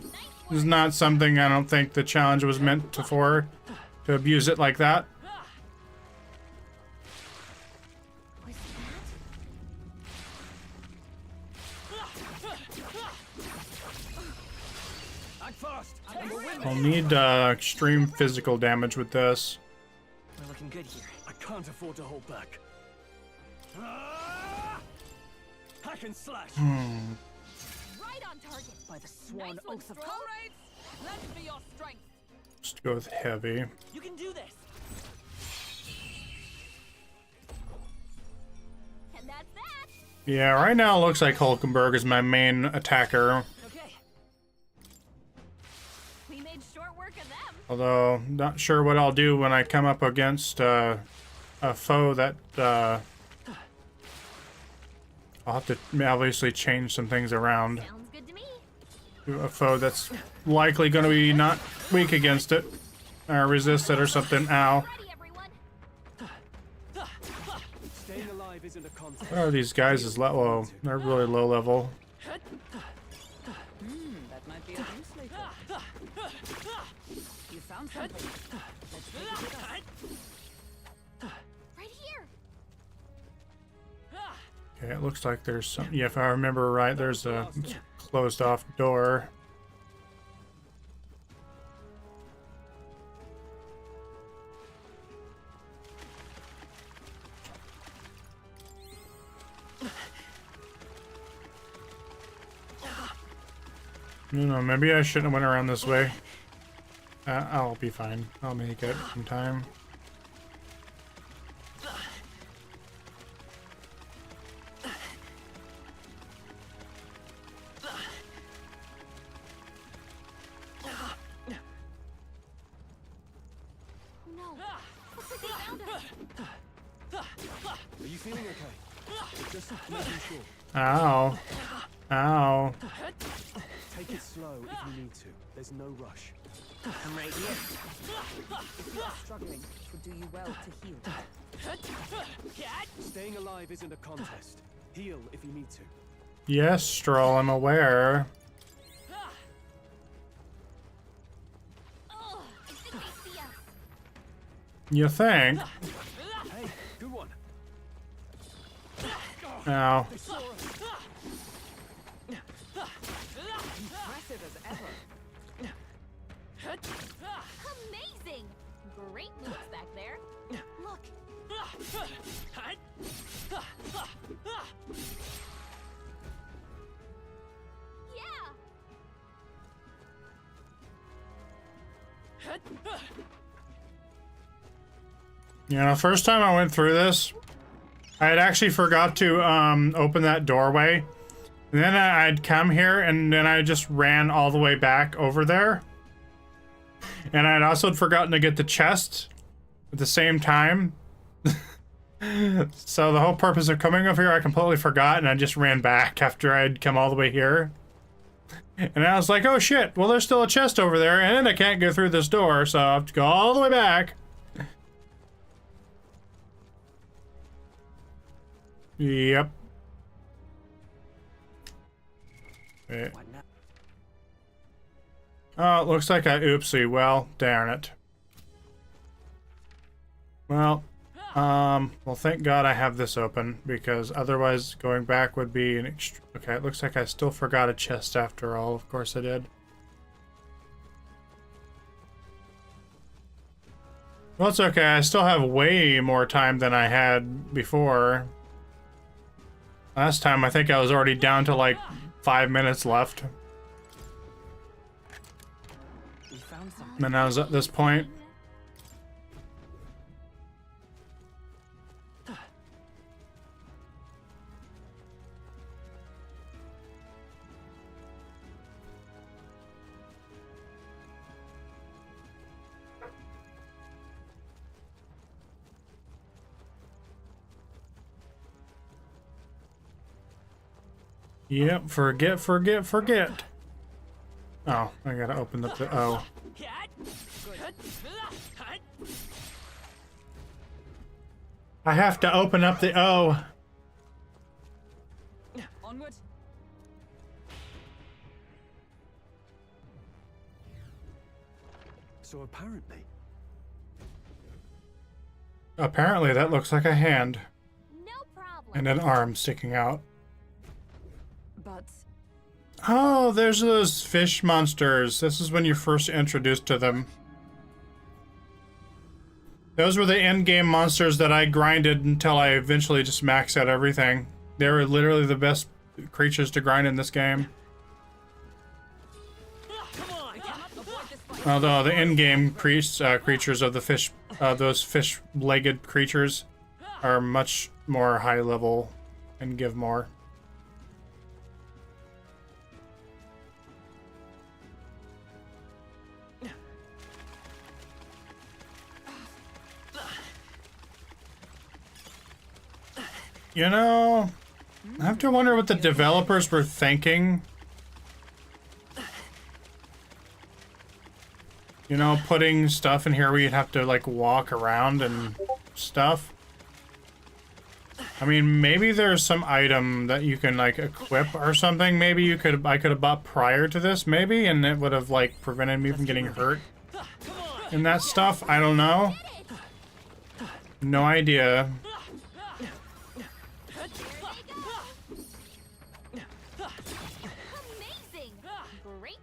is not something I don't think the challenge was meant to abuse it like that. Was that? Act fast. I'll need extreme physical damage with this. We're looking good here. I can't afford to hold back. Hack and slash. Right on target. By the swan Nice one, oath of comrades. Lend me your strength. Just go with heavy. You can do this. And that's that. Yeah, right now it looks like Hulkenberg is my main attacker. Okay. We made short work of them. Although, not sure what I'll do when I come up against a foe that I'll have to obviously change some things around. Sounds good to me. To a foe that's likely going to be not weak against it, or resist it or something. Ow. Ready, everyone. Staying alive isn't a contest. What are these guys is low? They're really low level. That might be a use later. You found something. Let's take it with us. Right here. Okay, it looks like there's some. Yeah, if I remember right, there's a closed off door. No, maybe I shouldn't have went around this way. I'll be fine. I'll make it in time. Oh no. Looks like they found us. Are you feeling okay? Just making sure. Ow. Ow. Take it slow if you need to. There's no rush. I'm right here. If you are struggling, it would do you well to heal. Staying alive isn't a contest. Heal if you need to. Yes, Stroll, I'm aware. Oh, I think they see us. You think? Hey, good one. Ow. They saw us. Impressive as ever. Amazing. Great moves back there. Look. Yeah. You know, first time I went through this, I had actually forgot to open that doorway. And then I'd come here and then I just ran all the way back over there. And I'd also forgotten to get the chest at the same time. So the whole purpose of coming over here I completely forgot, and I just ran back after I'd come all the way here. And I was like, oh shit, well there's still a chest over there and I can't go through this door, so I have to go all the way back. Yep. Wait. What now? Oh, it looks like I oopsie. Well, darn it. Well, thank God I have this open, because otherwise going back would be an okay, it looks like I still forgot a chest after all. Of course I did. Well, it's okay. I still have way more time than I had before. Last time, I think I was already down to like 5 minutes left. We found something. And I was at this point. Yep, forget. Oh, I gotta open up the O. I have to open up the O. Onward. So Apparently that looks like a hand No problem. and an arm sticking out. But Oh, there's those fish monsters. This is when you're first introduced to them. Those were the end-game monsters that I grinded until I eventually just maxed out everything. They were literally the best creatures to grind in this game. Although the in-game creatures of the fish, those fish-legged creatures, are much more high level and give more. You know, I have to wonder what the developers were thinking. You know, putting stuff in here where you'd have to, like, walk around and stuff. I mean, maybe there's some item that you can, like, equip or something. Maybe I could have bought prior to this, maybe, and it would have, like, prevented me from getting hurt. And that stuff, I don't know. No idea. Amazing! Great.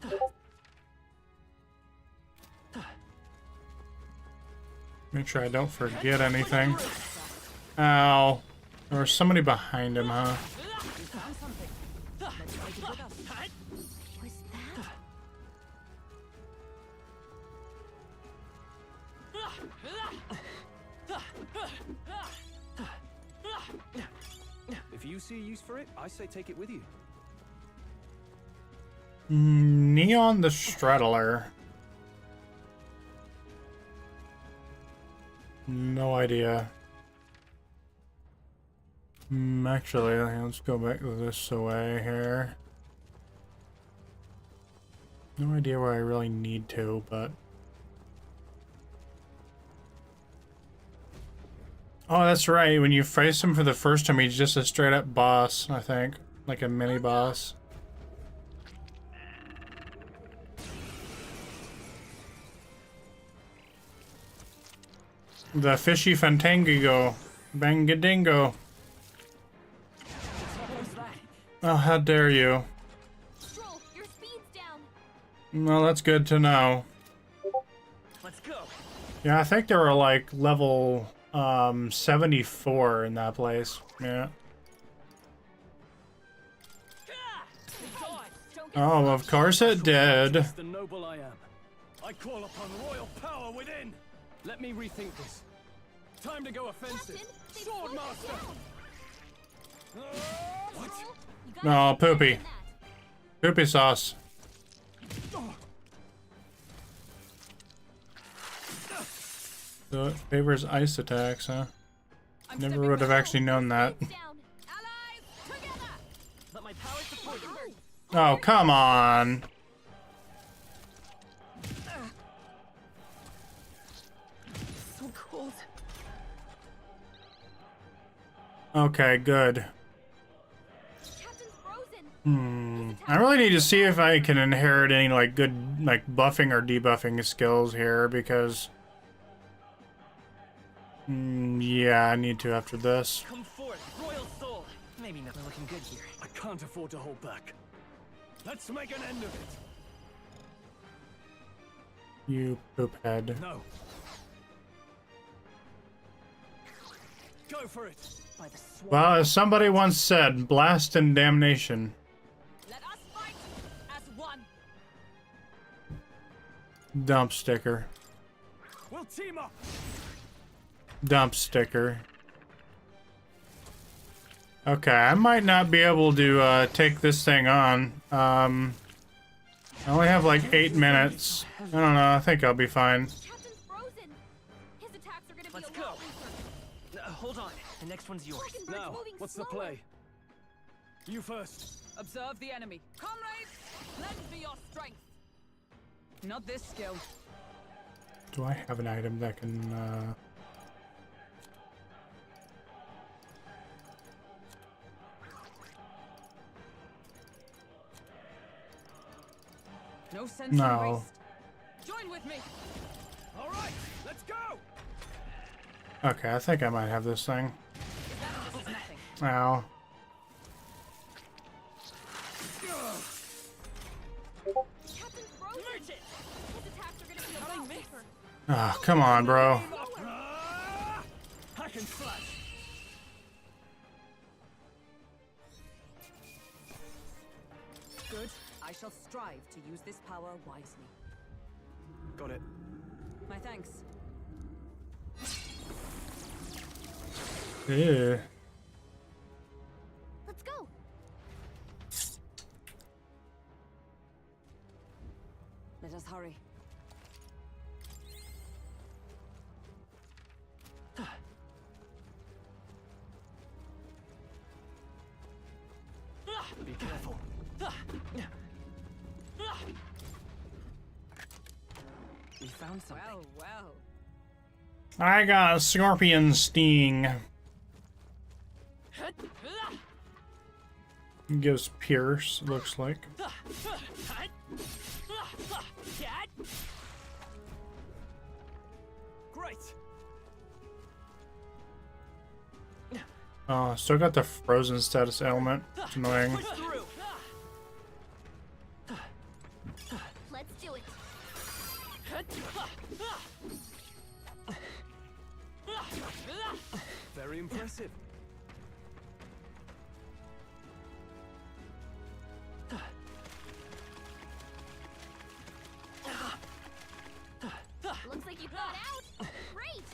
Make sure I don't forget anything. Ow. There was somebody behind him, huh? Was that? If you see a use for it, I say take it with you. Neon the Straddler. No idea. Actually, let's go back this way here. No idea where I really need to, but... Oh, that's right. When you face him for the first time, he's just a straight-up boss, I think. Like a mini-boss. The fishy fantango. Bangadingo. Oh, how dare you. Stroll, your speed's down. Well, that's good to know. Let's go. Yeah, I think there were like level 74 in that place. Yeah. Oh, of course it did. The noble I am. I call upon royal power within. Let me rethink this. Time to go offensive. Swordmaster. What? No, poopy. Poopy sauce. So it favors ice attacks, huh? Never would have actually known that. Let my power support you. Oh, come on. So cold. Okay, good. I really need to see if I can inherit any like good like buffing or debuffing skills here because yeah, I need to after this. Come forth, royal soul. Maybe nothing looking good here. I can't afford to hold back. Let's make an end of it. You poop head. No. Go for it. By the sword. Well, as somebody once said, blast and damnation. Let us fight as one. Dump sticker. We'll team up. Dump sticker. Okay, I might not be able to take this thing on. I only have like 8 minutes. I don't know, I think I'll be fine. Captain's frozen. His attacks are gonna Let's be a go. lot weaker. Hold on. The next one's yours. Freckenbird's Now, moving what's the slower. play? You first. Observe the enemy. Comrades, lend me your strength. Not this skill. Do I have an item that can No sense in No. waste. Join with me. All right, let's go. Okay, I think I might have this thing. This is nothing. Ow. Captain's frozen. His attacks are gonna be a lot weaker. Ah, come on, bro. Hack and slash. Good. I shall strive to use this power wisely. Got it. My thanks. Yeah. Let's go. Let us hurry. found something. Well, well. I got a scorpion sting. Gives pierce, looks like. Great. Oh, still got the frozen status ailment. It's annoying. Push through. Let's do it. Very impressive. Looks like you got out. Great.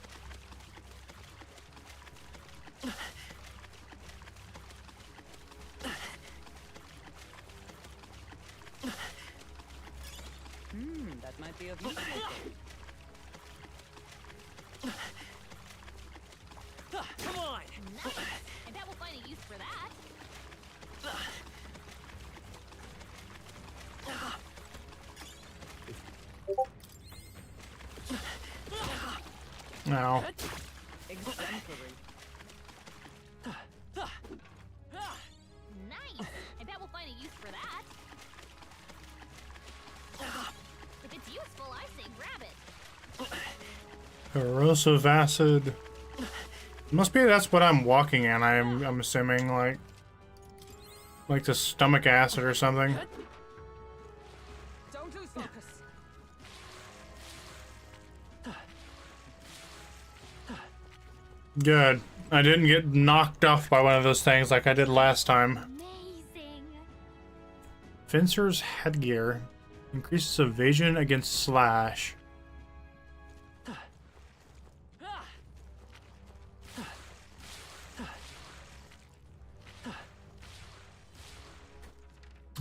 That might be of use. Come on. Nice. I bet we'll find a use for that. Ow. Exemplary. Nice. I bet we'll find a use for that. If it's useful, I say grab it. Corrosive acid. Must be that's what I'm walking in. I'm assuming like the stomach acid or something. Don't lose focus. Good. I didn't get knocked off by one of those things like I did last time. Amazing. Fencer's headgear increases evasion against slash.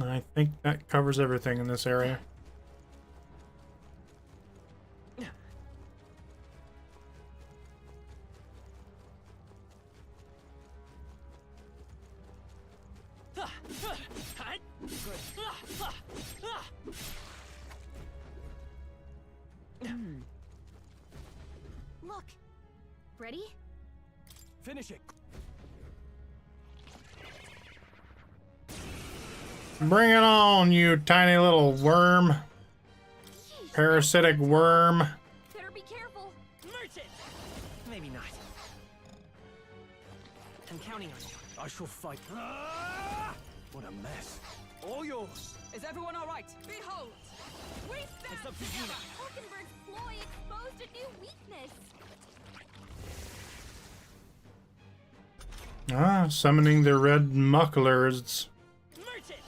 I think that covers everything in this area. Look. Ready? Finish it. Bring it on, you tiny little worm. Parasitic worm. Better be careful. Merchant! Maybe not. I'm counting on you. I shall fight. Ah! What a mess. All yours. Is everyone all right? Behold! We It's stand up to you together. now. Hulkenberg's ploy exposed a new weakness. Ah, summoning the red mucklers. Merchant!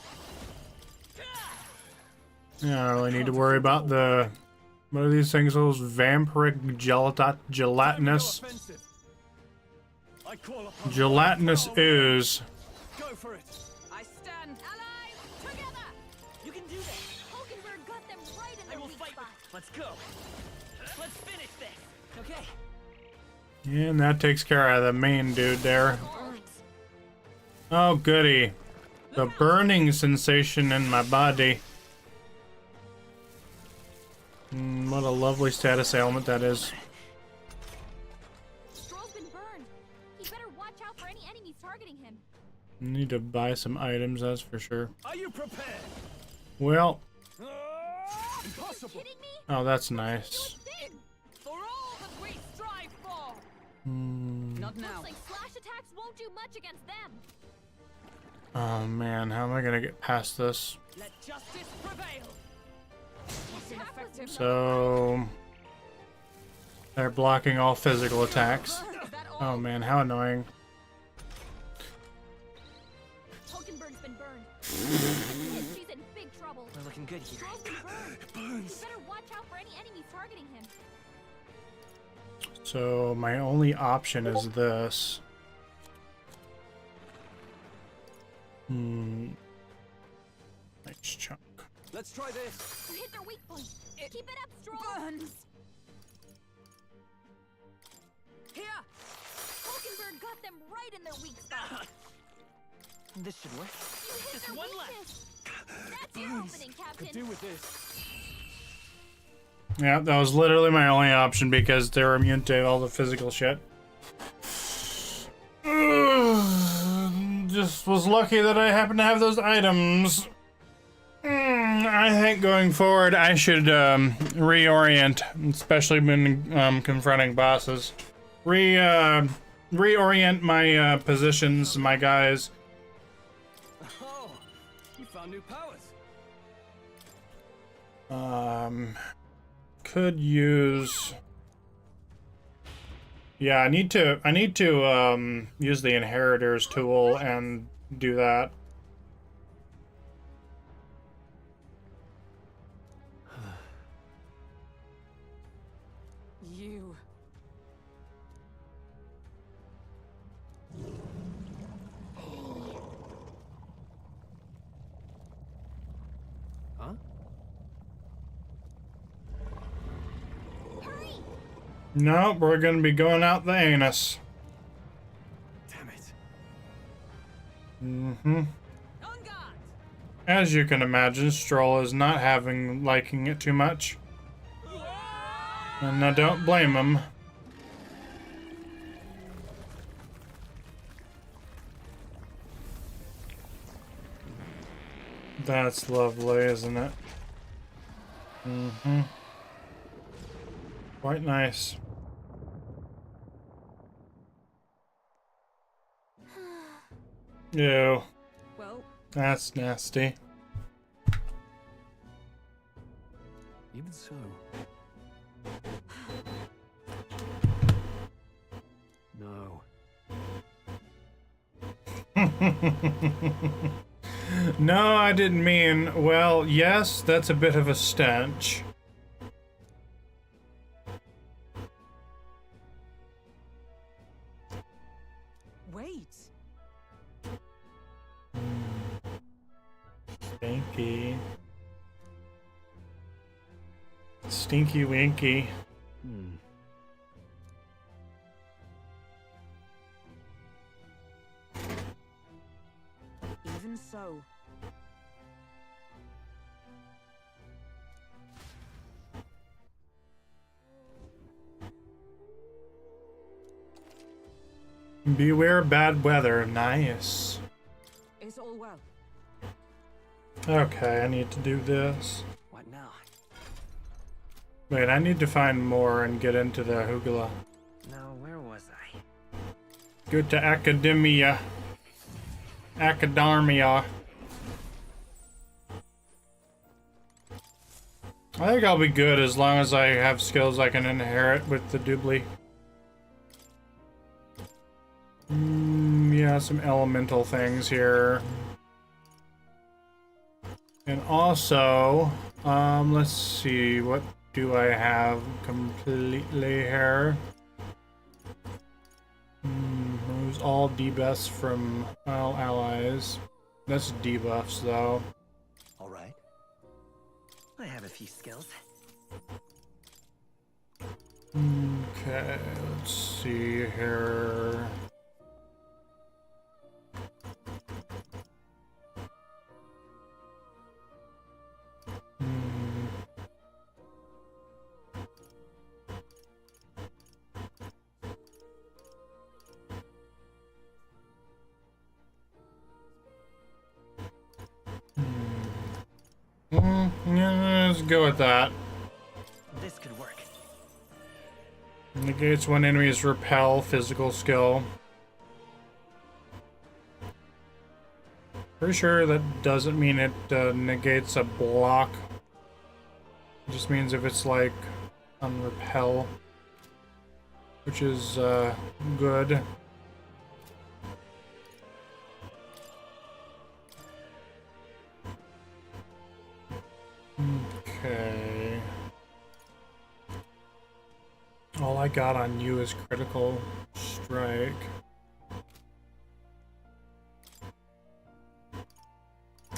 Yeah, I don't really need to worry about the... What are these things? Those vampiric gelatinous... Time to go offensive. I call upon Gelatinous royal power. ooze. Go for it. I stand. Allies, together. You can do this! Hulkenberg got them right in I their will weak fight spot. with... Let's go! Let's finish this! Okay. And that takes care of the main dude there. Oh, goody. The burning sensation in my body. What a lovely status ailment that is. Stroll's been burned. He better watch out for any enemies targeting him. Need to buy some items, that's for sure. Are you prepared? Well, Impossible. Kidding me? oh, that's nice. Thing. For all that we strive for! Hmm. Not now. Looks like slash attacks won't do much against them. Oh man, how am I gonna get past this? Let justice prevail! Ineffective. So... They're blocking all physical attacks. Is that all? Oh man, how annoying. Hulkenberg's been burned. She's in big trouble. We're looking good here. Stroll's been burned. You better watch out for any enemies targeting him. So my only option is this. Nice chunk. Let's try this. You hit their weak point. Keep it up, Stroll. Burns! Here! Hulkenberg got them right in their weak spot. This should work. You hit Just their one weakness. That's your opening, Captain. Could do with this. Yeah, that was literally my only option because they're immune to all the physical shit. Just was lucky that I happened to have those items. I think going forward I should reorient, especially when confronting bosses. Reorient my positions, my guys. Oh, you found new powers. Could use. Yeah, I need to use the inheritors tool and do that. You. Huh? No, we're gonna be going out the anus. Damn it. Mm-hmm. As you can imagine, Stroll is not liking it too much. And I don't blame him. That's lovely, isn't it? Mm-hmm. Quite nice. Ew. Well, That's nasty. Even so. No. No, I didn't mean, well, yes, that's a bit of a stench. wait. Stinky. Stinky winky. Even so. Beware bad weather. Nice. Is all well? Okay, I need to do this. What now? Wait, I need to find more and get into the Hugula. Now, where was I? Go to Academia. Academia. I think I'll be good as long as I have skills I can inherit with the doobly. Yeah, some elemental things here. And also, let's see, what do I have completely here? Moves all debuffs from all allies. That's debuffs though. All right. I have a few skills. Okay, let's see here. Yeah, let's go with that. This could work. Negates when enemies repel physical skill. Pretty sure that doesn't mean it negates a block. It just means if it's like on repel, which is good. Okay. All I got on you is critical strike.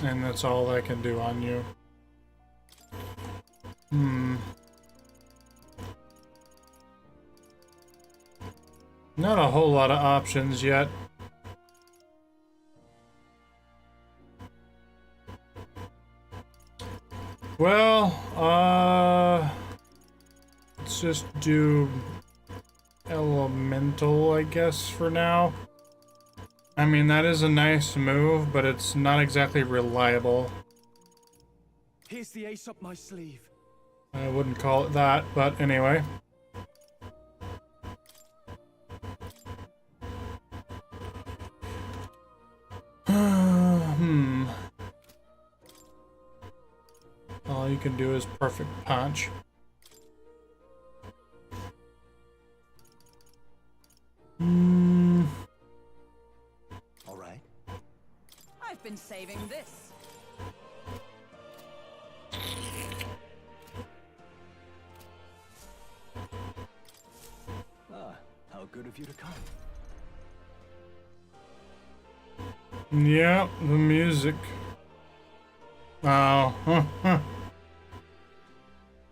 And that's all I can do on you. Not a whole lot of options yet. Well, let's just do elemental, I guess, for now. I mean, that is a nice move, but it's not exactly reliable. Here's the ace up my sleeve. I wouldn't call it that, but anyway. All you can do is perfect punch. All right. I've been saving this. Ah, how good of you to come. Yeah, the music. Oh,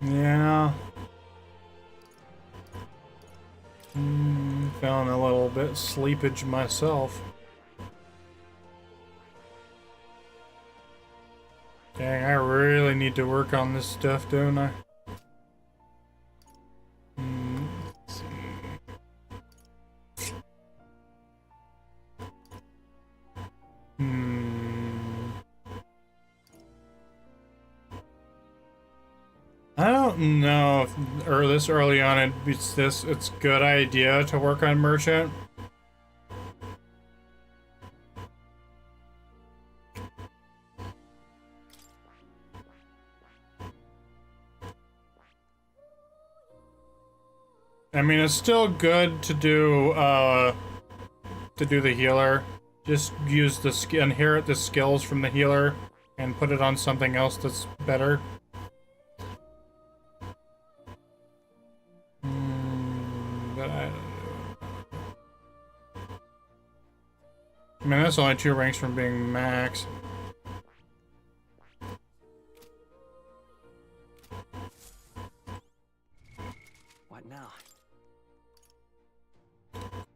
yeah. Feeling a little bit sleepage myself. Dang, I really need to work on this stuff, don't I? Let's see. I don't know if this early on it's a good idea to work on merchant. I mean, it's still good to do the healer. Just use inherit the skills from the healer and put it on something else that's better. But I mean, that's only 2 ranks from being max. What now?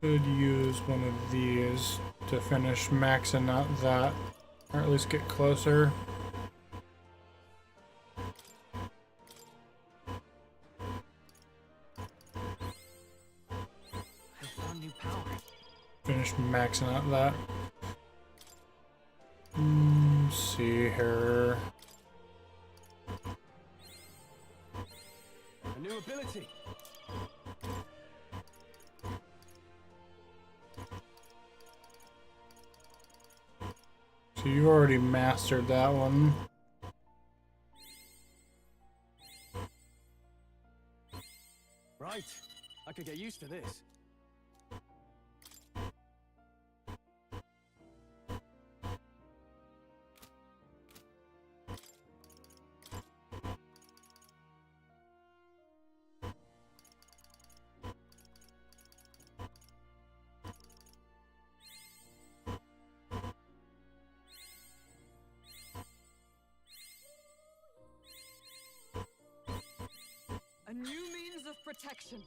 Could use one of these to finish maxing out that, or at least get closer. I found new power. Finish maxing out that. See here. A new ability. So you already mastered that one. Right. I could get used to this. A new means of protection.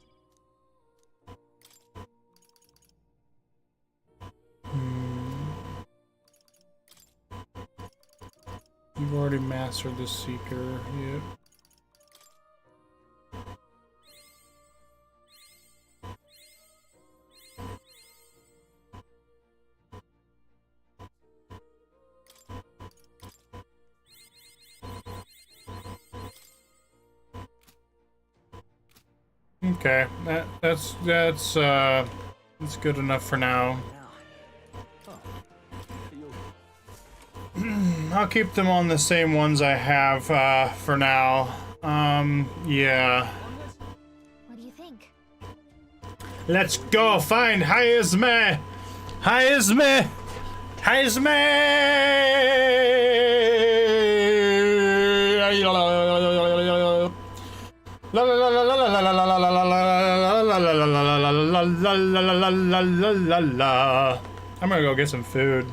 You've already mastered the Seeker, yep. Okay, that's good enough for now. I'll keep them on the same ones I have for now. Yeah. What do you think? Let's go find Heisme! Heisme! Heisme! La la la la la la la la la la la la. I'm gonna go get some food.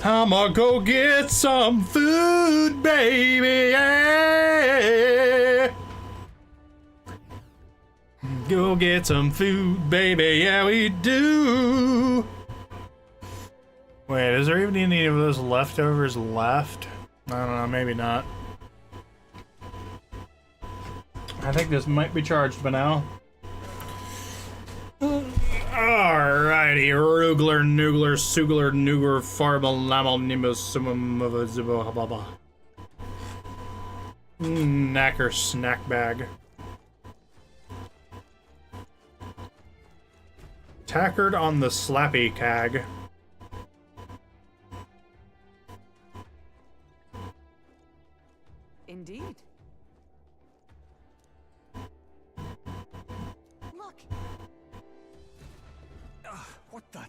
I'ma go get some food, baby. Yeah. Go get some food, baby. Yeah, we do. Wait, is there even any of those leftovers left? I don't know, maybe not. I think this might be charged by now. Alrighty, Rugler, Noogler, Sugler, Nooger, Farbal, Lamal, Nimbus, Sumum, Zibo, Hababa. Knacker snack bag. Tackard on the slappy cag. Indeed. Look, What the?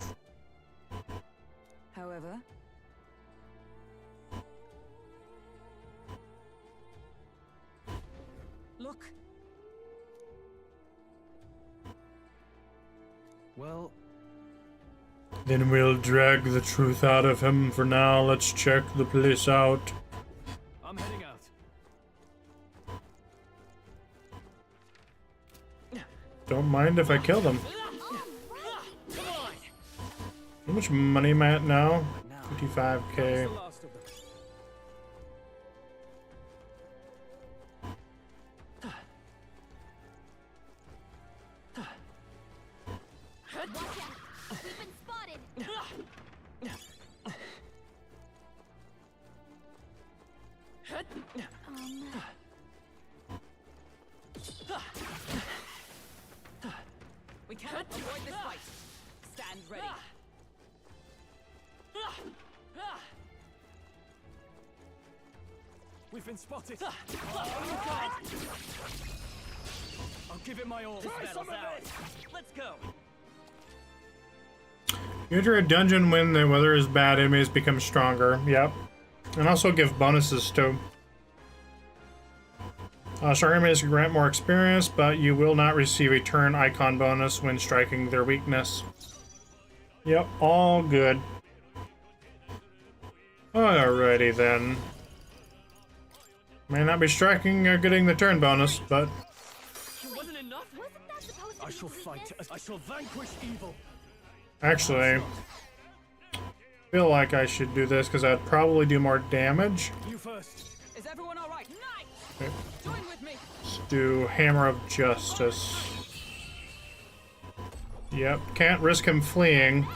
However, look. Well, Then we'll drag the truth out of him. For now, let's check the place out. I'm heading out. Don't mind if I kill them. How much money am I at now? 55k. The last of them. We've been spotted. we cannot avoid this fight. Stand ready. We've been spotted. I'll give it my all. This battle's ours. Let's go. You enter a dungeon when the weather is bad, enemies become stronger. Yep. And also give bonuses too. Strong enemies grant more experience, but you will not receive a turn icon bonus when striking their weakness. Yep, all good. Alrighty then. May not be striking or getting the turn bonus, but It wasn't enough. Wasn't that supposed to I be shall fight. weakness? I shall vanquish evil. actually, I feel like I should do this because I'd probably do more damage. You first. Is everyone all right? Nice. Okay. Join with me. Let's do Hammer of Justice. Yep, can't risk him fleeing.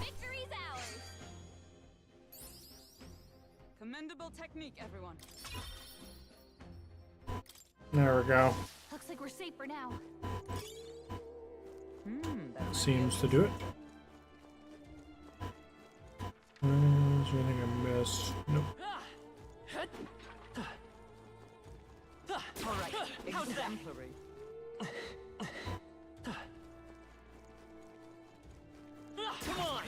Victory's ours. Commendable technique, everyone. There we go. Looks like we're safe for now. That Seems to do it. Is there anything I missed? Nope. all right. Exemplary.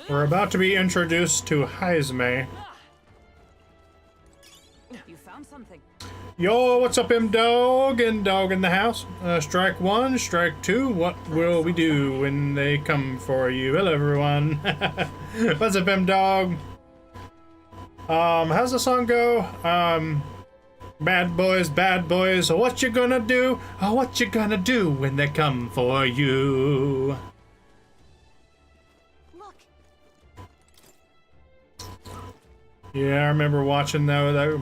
We're about to be introduced to Heisme. You found something. Yo, what's up, M-Dog? And Dog in the house. Strike one, strike two. What will we do when they come for you? Hello, everyone. What's up, M-Dog? How's the song go? Bad boys, what you gonna do? Oh, what you gonna do when they come for you? Look, Yeah, I remember watching that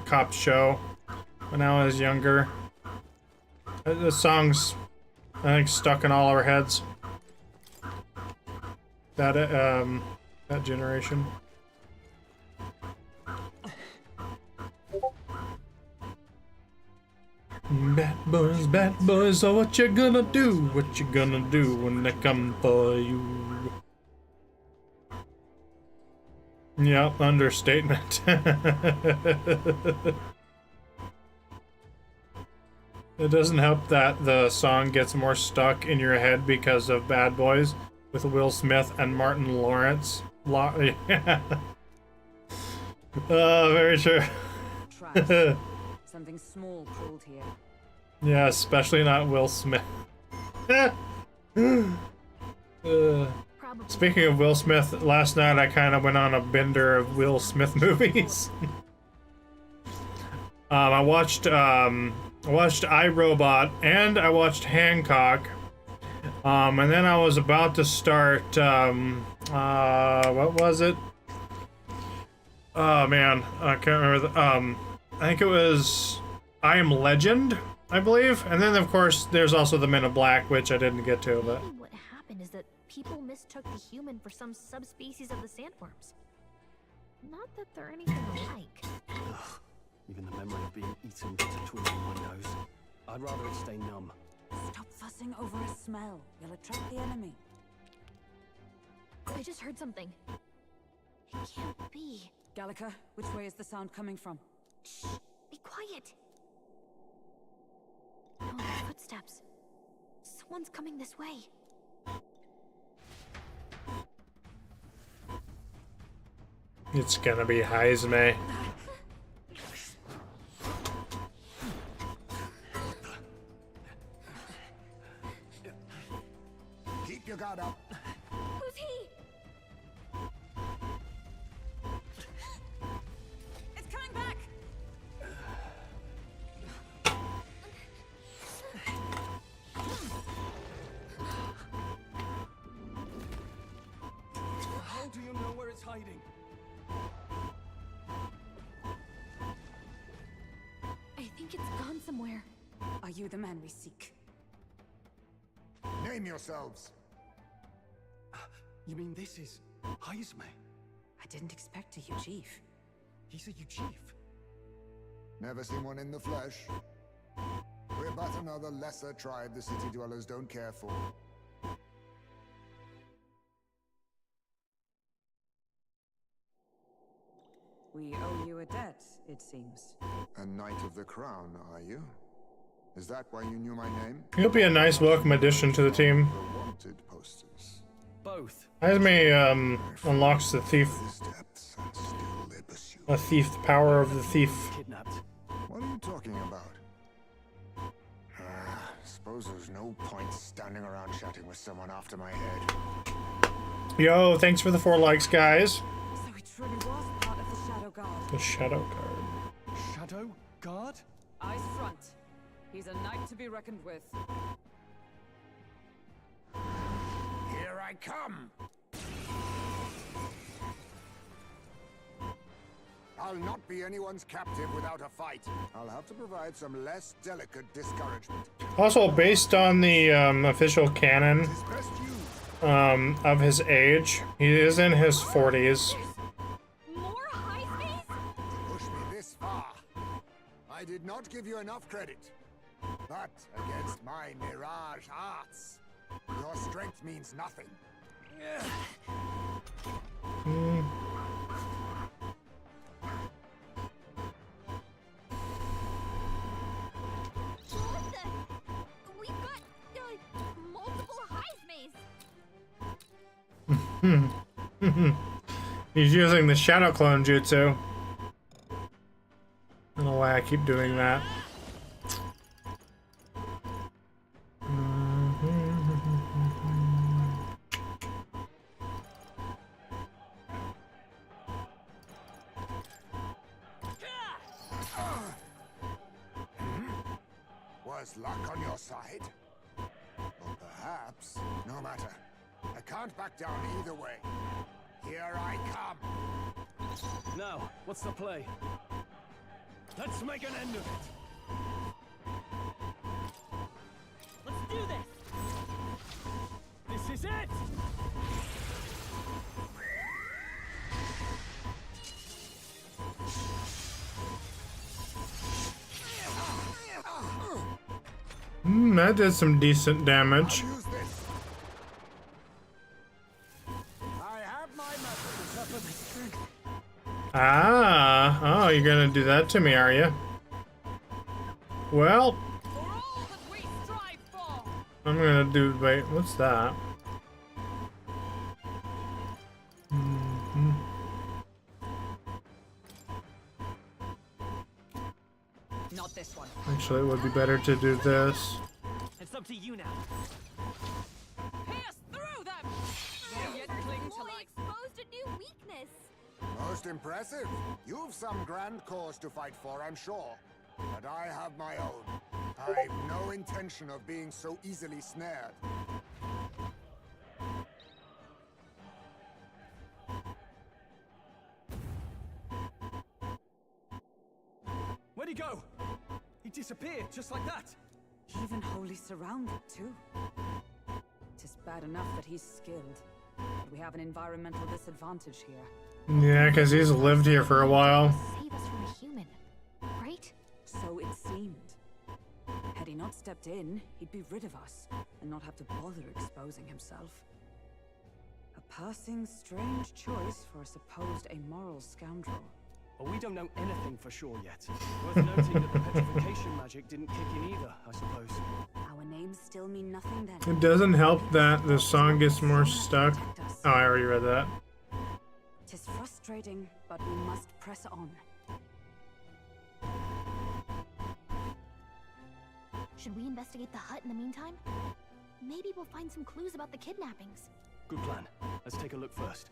cop show when I was younger. The song's, I think, stuck in all our heads. That generation. Bad boys, so what you gonna do? What you gonna do when they come for you? Yep, understatement. It doesn't help that the song gets more stuck in your head because of Bad Boys with Will Smith and Martin Lawrence. Yeah. Very true. Trash. Something small crawled here. Yeah, especially not Will Smith. Probably. Speaking of Will Smith, last night I kind of went on a bender of Will Smith movies. I watched iRobot and I watched Hancock. And then I was about to start, what was it? Oh man, I can't remember. I think it was I Am Legend, I believe. And then, of course, there's also the Men of Black, which I didn't get to, but... Maybe what happened is that people mistook the human for some subspecies of the sandworms. Not that they're anything alike. Ugh. Even the memory of being eaten gets a twinge in my nose. I'd rather it stay numb. Stop fussing over a smell. You'll attract the enemy. I just heard something. It can't be. Gallica, which way is the sound coming from? Shh! Be quiet! No, footsteps. Someone's coming this way. It's gonna be Heisme. Keep your guard up. Who's he? It's coming back! How do you know where it's hiding? I think it's gone somewhere. Are you the man we seek? Name yourselves. You mean this is Heisme? I didn't expect a chief. He's a chief. Never seen one in the flesh. We're but another lesser tribe the city dwellers don't care for. We owe you a debt, it seems. A Knight of the Crown, are you? Is that why you knew my name? He'll be a nice welcome addition to the team. The wanted posters. Both. Heisme unlocks the thief. This depths and still they pursue. A thief, the power of the thief. Kidnapped. What are you talking about? Suppose there's no point standing around chatting with someone after my head. Yo, thanks for the 4 likes, guys. So he truly was part of the Shadow Guard. The Shadow Guard. Shadow Guard? Eyes front. He's a knight to be reckoned with. Here I come! I'll not be anyone's captive without a fight. I'll have to provide some less delicate discouragement. Also, based on the official canon It's best you. of his age, he is in his 40s. More Heismes? To push me this far. I did not give you enough credit. But against my mirage arts, your strength means nothing. What the? We've got multiple Heismes. He's using the Shadow Clone Jutsu. I don't know why I keep doing that. Was luck on your side? Or perhaps, no matter. I can't back down either way. Here I come. Now, what's the play? Let's make an end of it. Let's do this! This is it! That did some decent damage. Use this. I have my methods up of strength. Ah, oh, you're gonna do that to me, are you? Well, For all that we strive for. I'm gonna do. Wait, what's that? Not this one. Actually, it would be better to do this. It's up to you now. Pierce through them! Yet cling to Boy life. exposed a new weakness. Most impressive. You've some grand cause to fight for, I'm sure. But I have my own. I've no intention of being so easily snared. Where'd he go? He disappeared just like that. Even wholly surrounded, too. Tis bad enough that he's skilled, but we have an environmental disadvantage here. Yeah, because he's lived here for a while. Save us from a human, right? So it seemed. Had he not stepped in, he'd be rid of us, and not have to bother exposing himself. A passing, strange choice for a supposed amoral scoundrel. Well, we don't know anything for sure yet. Worth noting that the petrification magic didn't kick in either, I suppose. Our names still mean nothing then. It doesn't help that the song gets more stuck. Oh, I already read that. Tis frustrating, but we must press on. Should we investigate the hut in the meantime? Maybe we'll find some clues about the kidnappings. Good plan. Let's take a look first.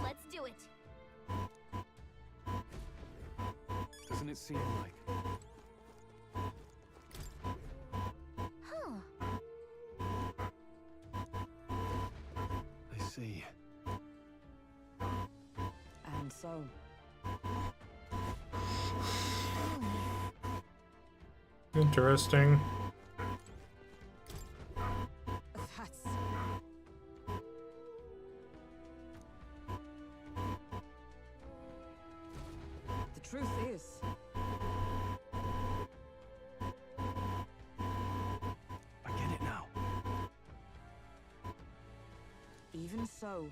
Let's do it. Doesn't it seem like... Huh. I see. And so, Interesting. that's... The truth is, I get it now. even so,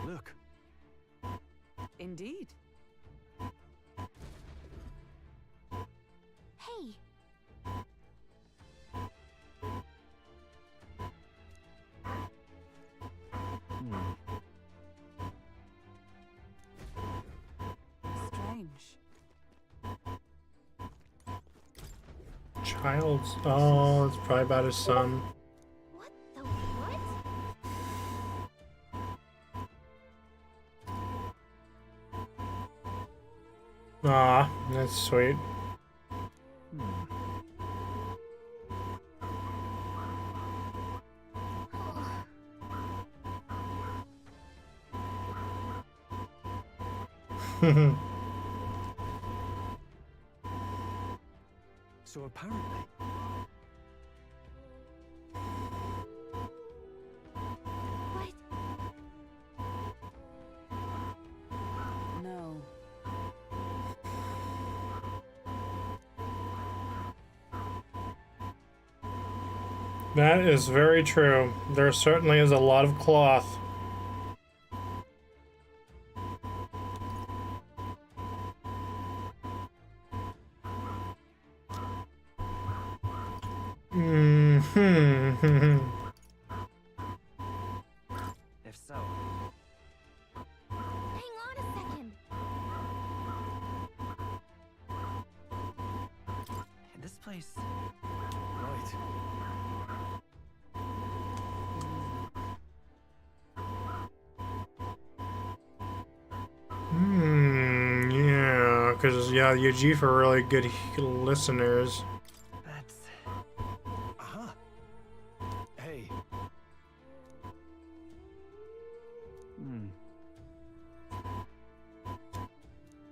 Look. indeed. Hey, Strange. Child's. Oh, it's probably about his son. what the what? Ah, that's sweet. So apparently... What? No. That is very true. There certainly is a lot of cloth. If so, Hang on a second. in this place, Right. Yeah, because, yeah, UG for really good listeners. that's... Aha. Hey.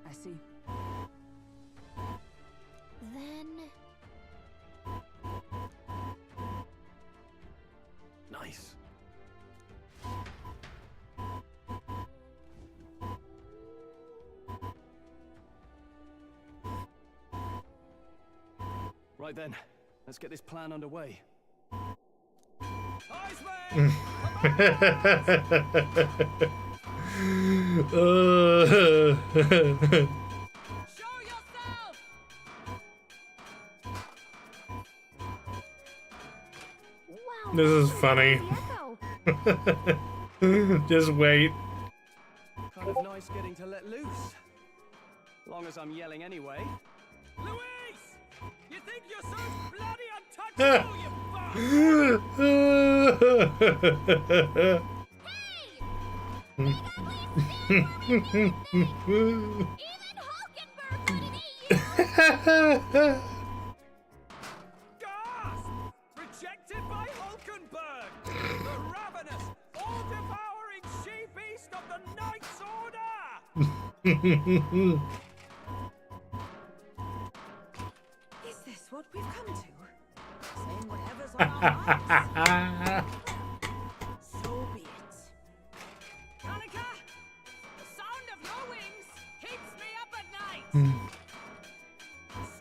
I see. Then Nice. Right then, let's get this plan underway. Iceman! Show yourself! wow. This is funny. The echo. Just wait. Kind of nice getting to let loose. Long as I'm yelling anyway. Louise! You think you're so bloody untouchable, you bastard! Hey! Even Hulkenberg wouldn't eat you! Gasp! Rejected by Hulkenberg! The ravenous, all-devouring she-beast of the Knights Order! Is this what we've come to? Saying whatever's on our minds? So be it. Hanukkah, the sound of your wings keeps me up at night.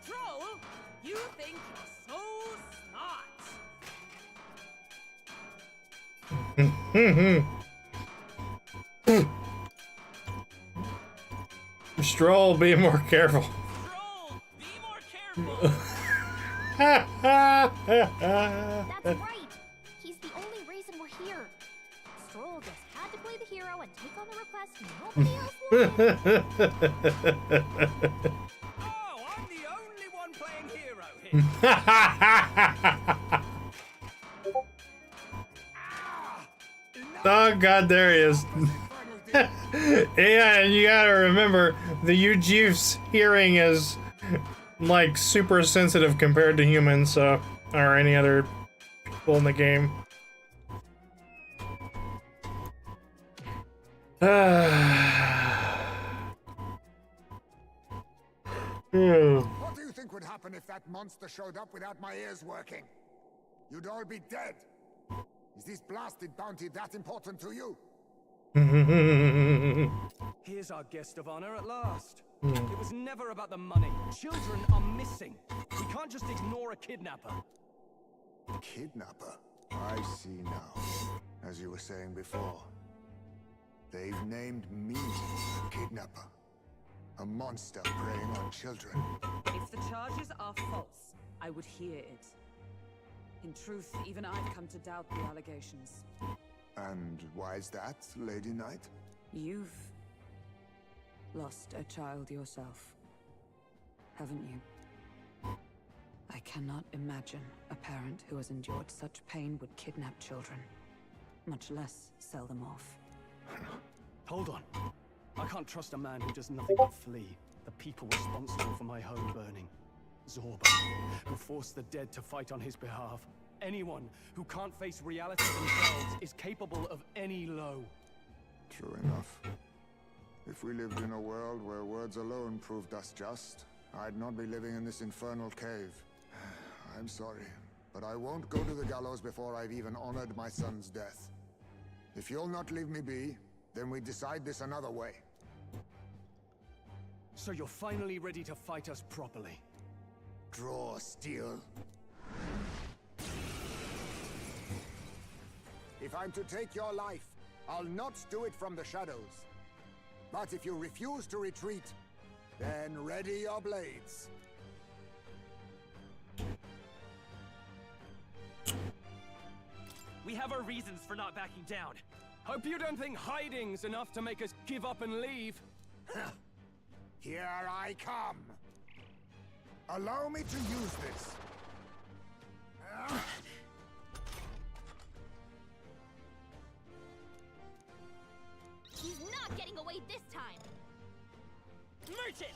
Stroll, you think you're so smart. Stroll, be more careful. Stroll, be more careful! That's right. He's the only reason we're here. Stroll just had to play the hero and take on the request nobody else wanted. Oh, I'm the only one playing hero here. Oh god, there he is. Yeah, and you gotta remember, the UGF's hearing is like super sensitive compared to humans, so, or any other people in the game. What do you think would happen if that monster showed up without my ears working? You'd all be dead. Is this blasted bounty that important to you? Here's our guest of honor at last. It was never about the money. Children are missing. We can't just ignore a kidnapper. Kidnapper? I see now. As you were saying before, they've named me kidnapper. A monster preying on children. If the charges are false, I would hear it. In truth, even I've come to doubt the allegations. And why is that, Lady Knight? You've lost a child yourself, haven't you? I cannot imagine a parent who has endured such pain would kidnap children, much less sell them off. Hold on. I can't trust a man who does nothing but flee. The people responsible for my home burning. Zorba, who forced the dead to fight on his behalf. Anyone who can't face reality themselves is capable of any low. True enough. If we lived in a world where words alone proved us just, I'd not be living in this infernal cave. I'm sorry, but I won't go to the gallows before I've even honored my son's death. If you'll not leave me be, then we decide this another way. So you're finally ready to fight us properly. Draw steel. If I'm to take your life, I'll not do it from the shadows. But if you refuse to retreat, then ready your blades. We have our reasons for not backing down. Hope you don't think hiding's enough to make us give up and leave. Here I come. Allow me to use this. He's not getting away this time. Merchant!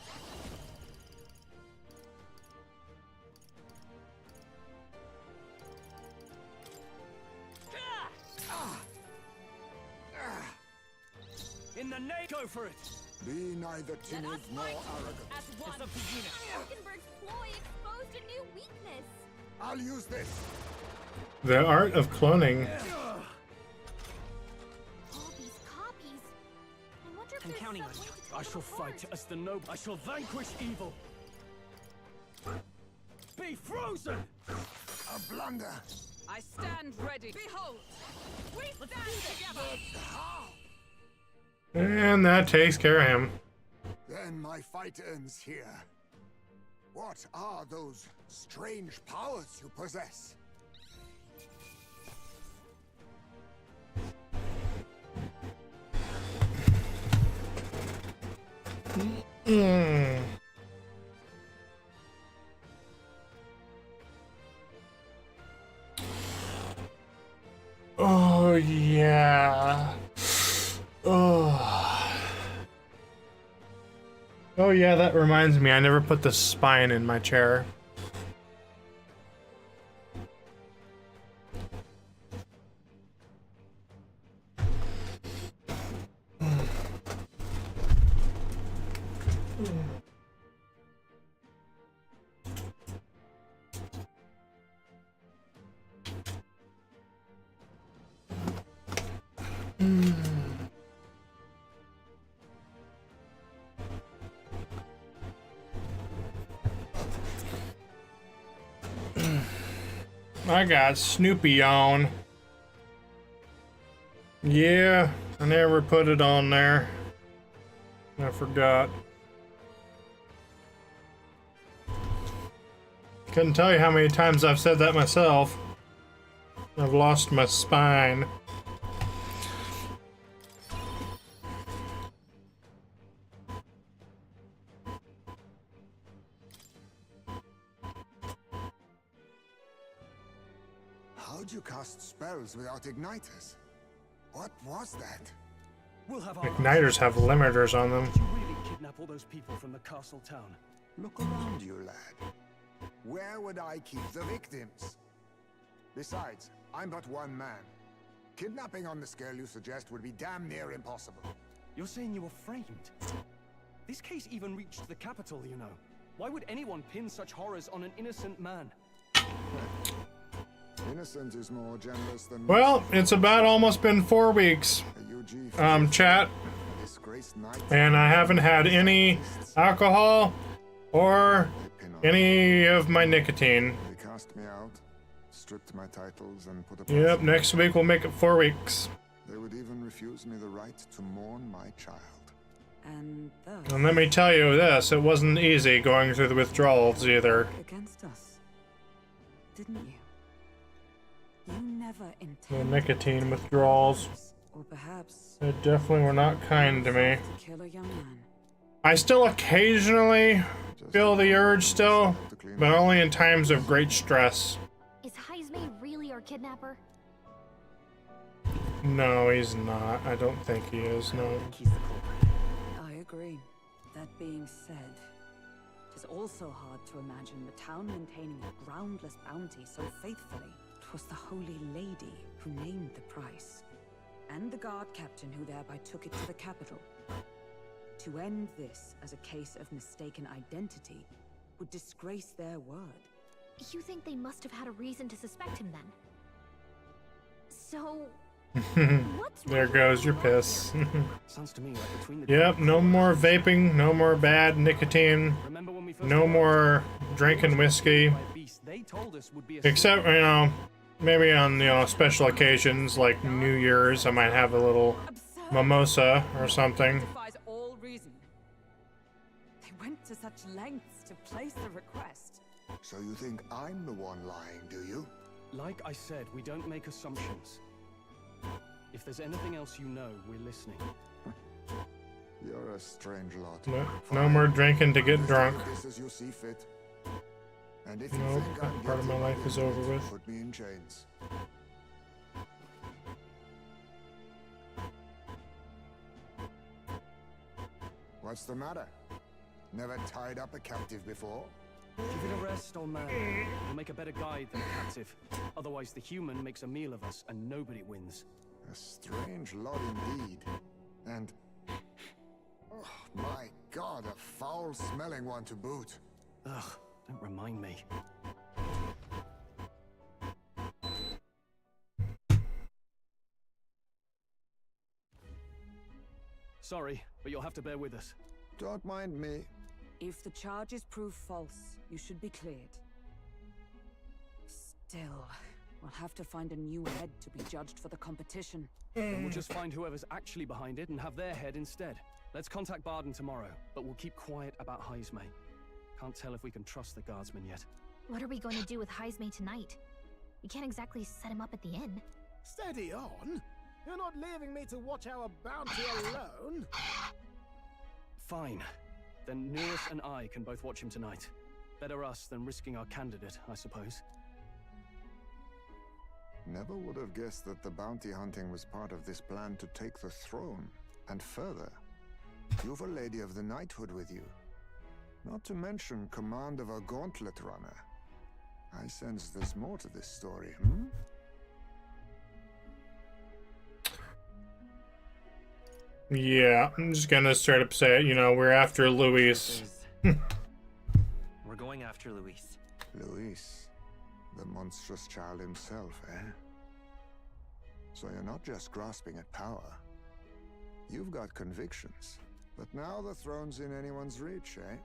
In the name, go for it. Be neither timid nor arrogant. As one. It's up to you now. Hulkenberg's ploy exposed a new weakness. I'll use this. The art of cloning. All these copies. I wonder if I'm there's counting some on you. way to I take shall them apart. fight as the noble. I shall vanquish evil. Be frozen! A blunder. I stand ready. Behold, we stand together. And that takes care of him. Then my fight ends here. What are those strange powers you possess? Oh, yeah. Oh. Oh yeah, that reminds me, I never put the spine in my chair. I got Snoopy on. Yeah, I never put it on there. I forgot. Couldn't tell you how many times I've said that myself. I've lost my spine. How'd you cast spells without igniters? What was that? We'll have our Igniters have limiters on them. Did you really kidnap all those people from the castle town? Look around you, lad. Where would I keep the victims? Besides, I'm but one man. Kidnapping on the scale you suggest would be damn near impossible. You're saying you were framed? This case even reached the capital, you know. Why would anyone pin such horrors on an innocent man? Innocent is more generous than... Well, it's about almost been 4 weeks, chat, and I haven't had any alcohol or any of my nicotine. They cast me out, stripped my titles, and put a... Yep, next week we'll make it 4 weeks. They would even refuse me the right to mourn my child. And And let me tell you this, it wasn't easy going through the withdrawals either. against us, didn't you? You never The intended nicotine withdrawals. or perhaps They definitely were not kind to me. to kill a young man. I still occasionally feel the urge still, but only in times of great stress. Is Heismay really our kidnapper? No, he's not. I don't think he is, no. I agree. That being said, it is also hard to imagine the town maintaining a groundless bounty so faithfully. It was the Holy Lady who named the price, and the guard captain who thereby took it to the capital. To end this as a case of mistaken identity would disgrace their word. You think they must have had a reason to suspect him then? So... There goes your piss. Sounds to me like between the Yep, no more vaping, no more bad nicotine, Remember when we first no more drinking whiskey. They told us would be a Except, you know, maybe on, you know, special occasions like New Year's, I might have a little mimosa or something. Defies all reason. They went to such lengths to place the request. So you think I'm the one lying, do you? Like I said, we don't make assumptions. If there's anything else you know, we're listening. You're a strange lot. No more drinking to get drunk. This as you see fit. And if you Nope, think that I'm part of my guilty, life is over with. put me in chains. What's the matter? Never tied up a captive before? Give it a rest, old man. We'll make a better guide than a captive. Otherwise, the human makes a meal of us, and nobody wins. A strange lot indeed. And... oh, my God, a foul-smelling one to boot. Ugh, don't remind me. Sorry, but you'll have to bear with us. Don't mind me. If the charges prove false, you should be cleared. Still, we'll have to find a new head to be judged for the competition. Then we'll just find whoever's actually behind it and have their head instead. Let's contact Barden tomorrow, but we'll keep quiet about Heismay. Can't tell if we can trust the guardsman yet. What are we going to do with Heismay tonight? We can't exactly set him up at the inn. Steady on. You're not leaving me to watch our bounty alone. Fine. Then Nearest and I can both watch him tonight. Better us than risking our candidate, I suppose. Never would have guessed that the bounty hunting was part of this plan to take the throne. And further, you've a Lady of the Knighthood with you. Not to mention command of a gauntlet runner. I sense there's more to this story, hmm? Yeah, I'm just gonna straight up say it, you know, we're after Luis. We're going after Luis. Luis, the monstrous child himself, eh? So you're not just grasping at power. You've got convictions. But now the throne's in anyone's reach, eh?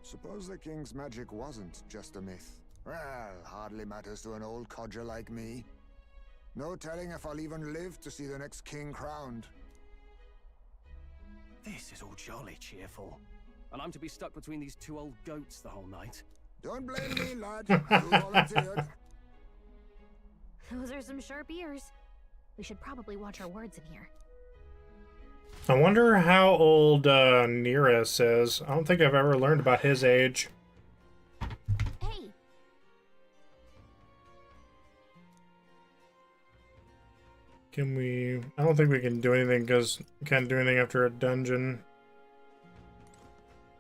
Suppose the king's magic wasn't just a myth. Well, hardly matters to an old codger like me. No telling if I'll even live to see the next king crowned. This is all jolly cheerful. And I'm to be stuck between these two old goats the whole night. Don't blame me, lad. You volunteered. Those are some sharp ears. We should probably watch our words in here. I wonder how old Nearest is. I don't think I've ever learned about his age. Hey! Can we... I don't think we can do anything because we can't do anything after a dungeon.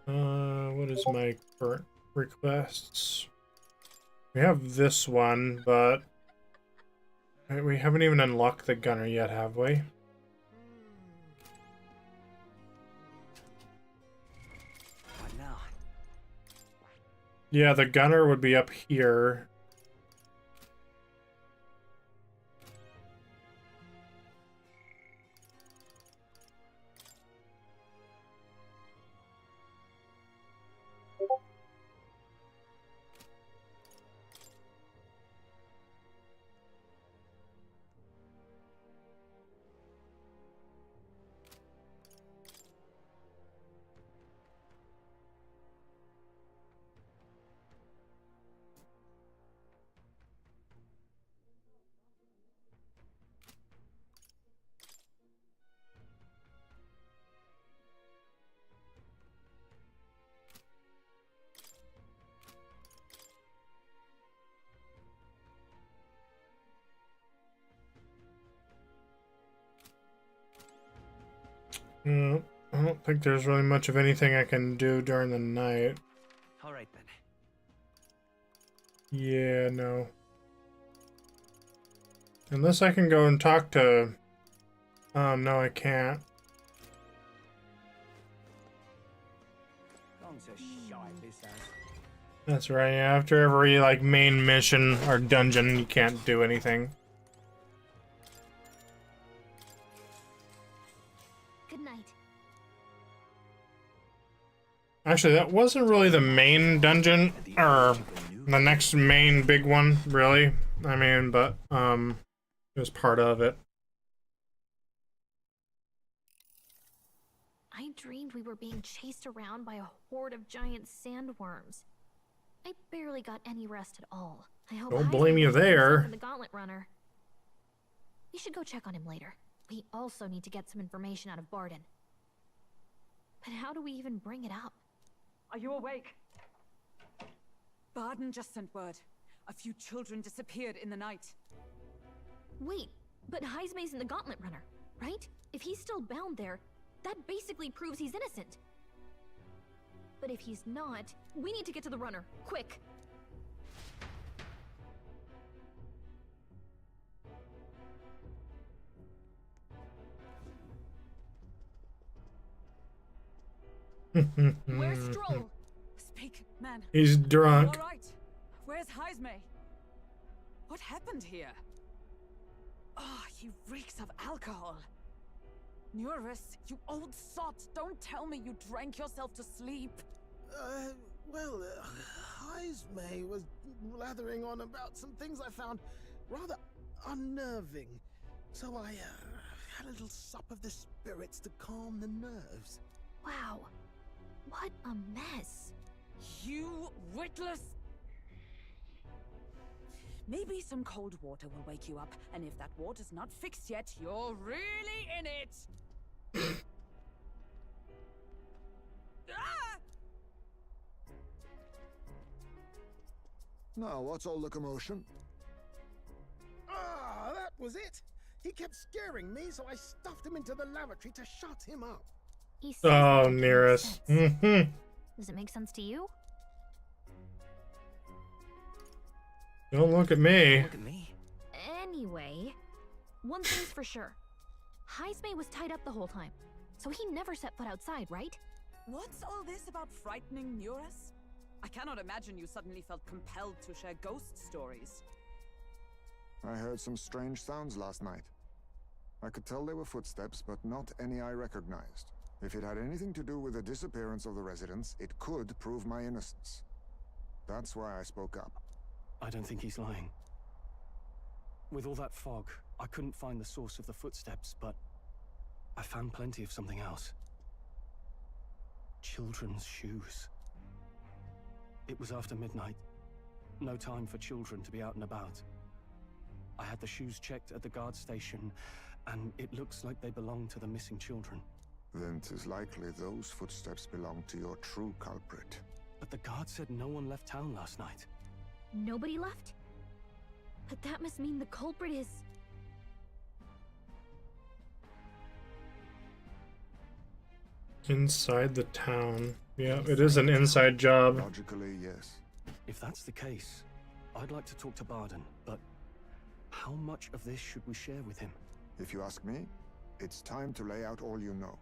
What is my current requests? We have this one, but... we haven't even unlocked the gunner yet, have we? What now? Yeah, the gunner would be up here. No, I don't think there's really much of anything I can do during the night. All right then. Yeah, no. Unless I can go and talk to... no, I can't. That's right, yeah. After every, like, main mission or dungeon, you can't do anything. Good night. Actually, that wasn't really the main dungeon, or the next main big one, really. I mean, but, it was part of it. I dreamed we were being chased around by a horde of giant sandworms. I barely got any rest at all. I hope Don't blame you there. The gauntlet runner. We should go check on him later. We also need to get some information out of Barden. But how do we even bring it up? Are you awake? Barden just sent word. A few children disappeared in the night. Wait, but Heismay's in the gauntlet runner, right? If he's still bound there, that basically proves he's innocent. But if he's not, we need to get to the runner, quick! Where's Stroll? Speak, man. He's drunk. All right. Where's Heismay? What happened here? Oh, he reeks of alcohol. Neurus, you old sot, don't tell me you drank yourself to sleep. Well, Heismay was blathering on about some things I found rather unnerving. So I had a little sup of the spirits to calm the nerves. Wow, what a mess. You witless... Maybe some cold water will wake you up, and if that water's not fixed yet, you're really in it! Ah! Now, what's all the commotion? Ah, that was it. He kept scaring me, so I stuffed him into the lavatory to shut him up. He says Oh, that makes Nearest. sense. Does it make sense to you? Don't look at me. Look at me. Anyway, one thing's for sure. Heismay was tied up the whole time, so he never set foot outside, right? What's all this about frightening Eurus? I cannot imagine you suddenly felt compelled to share ghost stories. I heard some strange sounds last night. I could tell they were footsteps, but not any I recognized. If it had anything to do with the disappearance of the residents, it could prove my innocence. That's why I spoke up. I don't think he's lying. With all that fog, I couldn't find the source of the footsteps, but I found plenty of something else. Children's shoes. It was after midnight. No time for children to be out and about. I had the shoes checked at the guard station, and it looks like they belong to the missing children. Then 'tis likely those footsteps belong to your true culprit. But the guard said no one left town last night. Nobody left? But that must mean the culprit is... Inside the town. Yeah, it is an inside job. Logically, yes. If that's the case, I'd like to talk to Barden, but how much of this should we share with him? If you ask me, it's time to lay out all you know.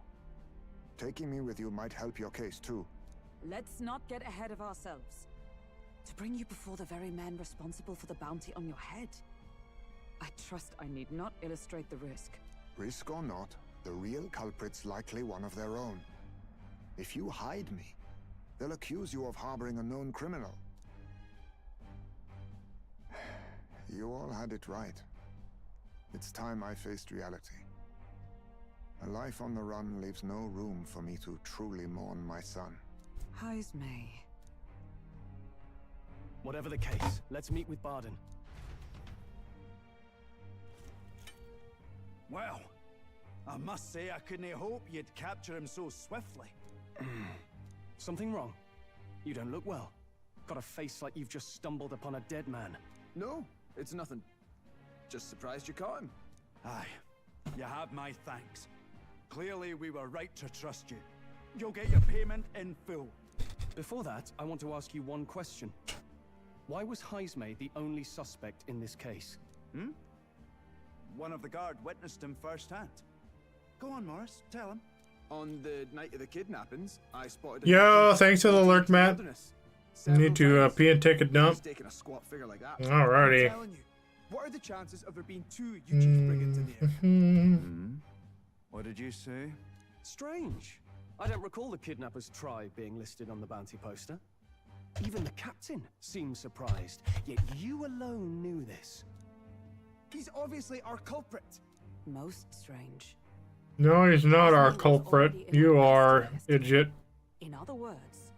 Taking me with you might help your case too. Let's not get ahead of ourselves. To bring you before the very man responsible for the bounty on your head. I trust I need not illustrate the risk. Risk or not, the real culprit's likely one of their own. If you hide me, they'll accuse you of harboring a known criminal. You all had it right. It's time I faced reality. A life on the run leaves no room for me to truly mourn my son. Heismay. Whatever the case, let's meet with Barden. Well, I must say I couldn't hope you'd capture him so swiftly. Something wrong? You don't look well. Got a face like you've just stumbled upon a dead man. No, it's nothing. Just surprised you caught him. Aye, you have my thanks. Clearly we were right to trust you. You'll get your payment in full. Before that, I want to ask you one question. Why was Heismay the only suspect in this case? One of the guard witnessed him firsthand. Go on, Morris, tell him. On the night of the kidnappings, I spotted... Yo, thanks for the alert, Matt. Need to pee and take a dump. A squat figure like that. Alrighty. I'm telling you, what are the chances of there being two Eugene brigands in the area? What did you say? Strange. I don't recall the kidnappers' tribe being listed on the bounty poster. Even the captain seemed surprised, yet you alone knew this. He's obviously our culprit. Most strange. No, he's not our culprit. You are, idiot. In other words,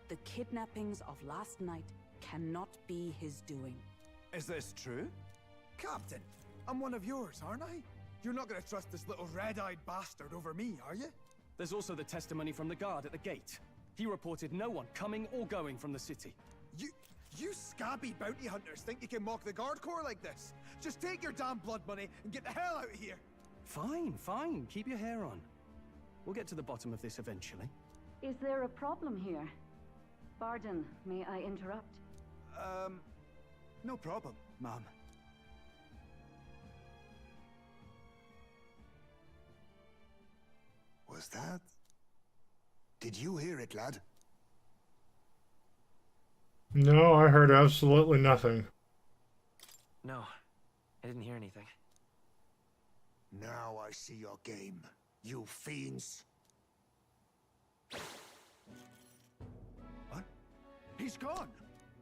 the kidnappings of last night cannot be his doing. Is this true? Captain, I'm one of yours, aren't I? You're not going to trust this little red-eyed bastard over me, are you? There's also the testimony from the guard at the gate. He reported no one coming or going from the city. You scabby bounty hunters think you can mock the guard corps like this? Just take your damn blood money and get the hell out of here. Fine, fine. Keep your hair on. We'll get to the bottom of this eventually. Is there a problem here? Barden, may I interrupt? No problem, ma'am. Was that? Did you hear it, lad? No, I heard absolutely nothing. No, I didn't hear anything. Now I see your game, you fiends. What? He's gone!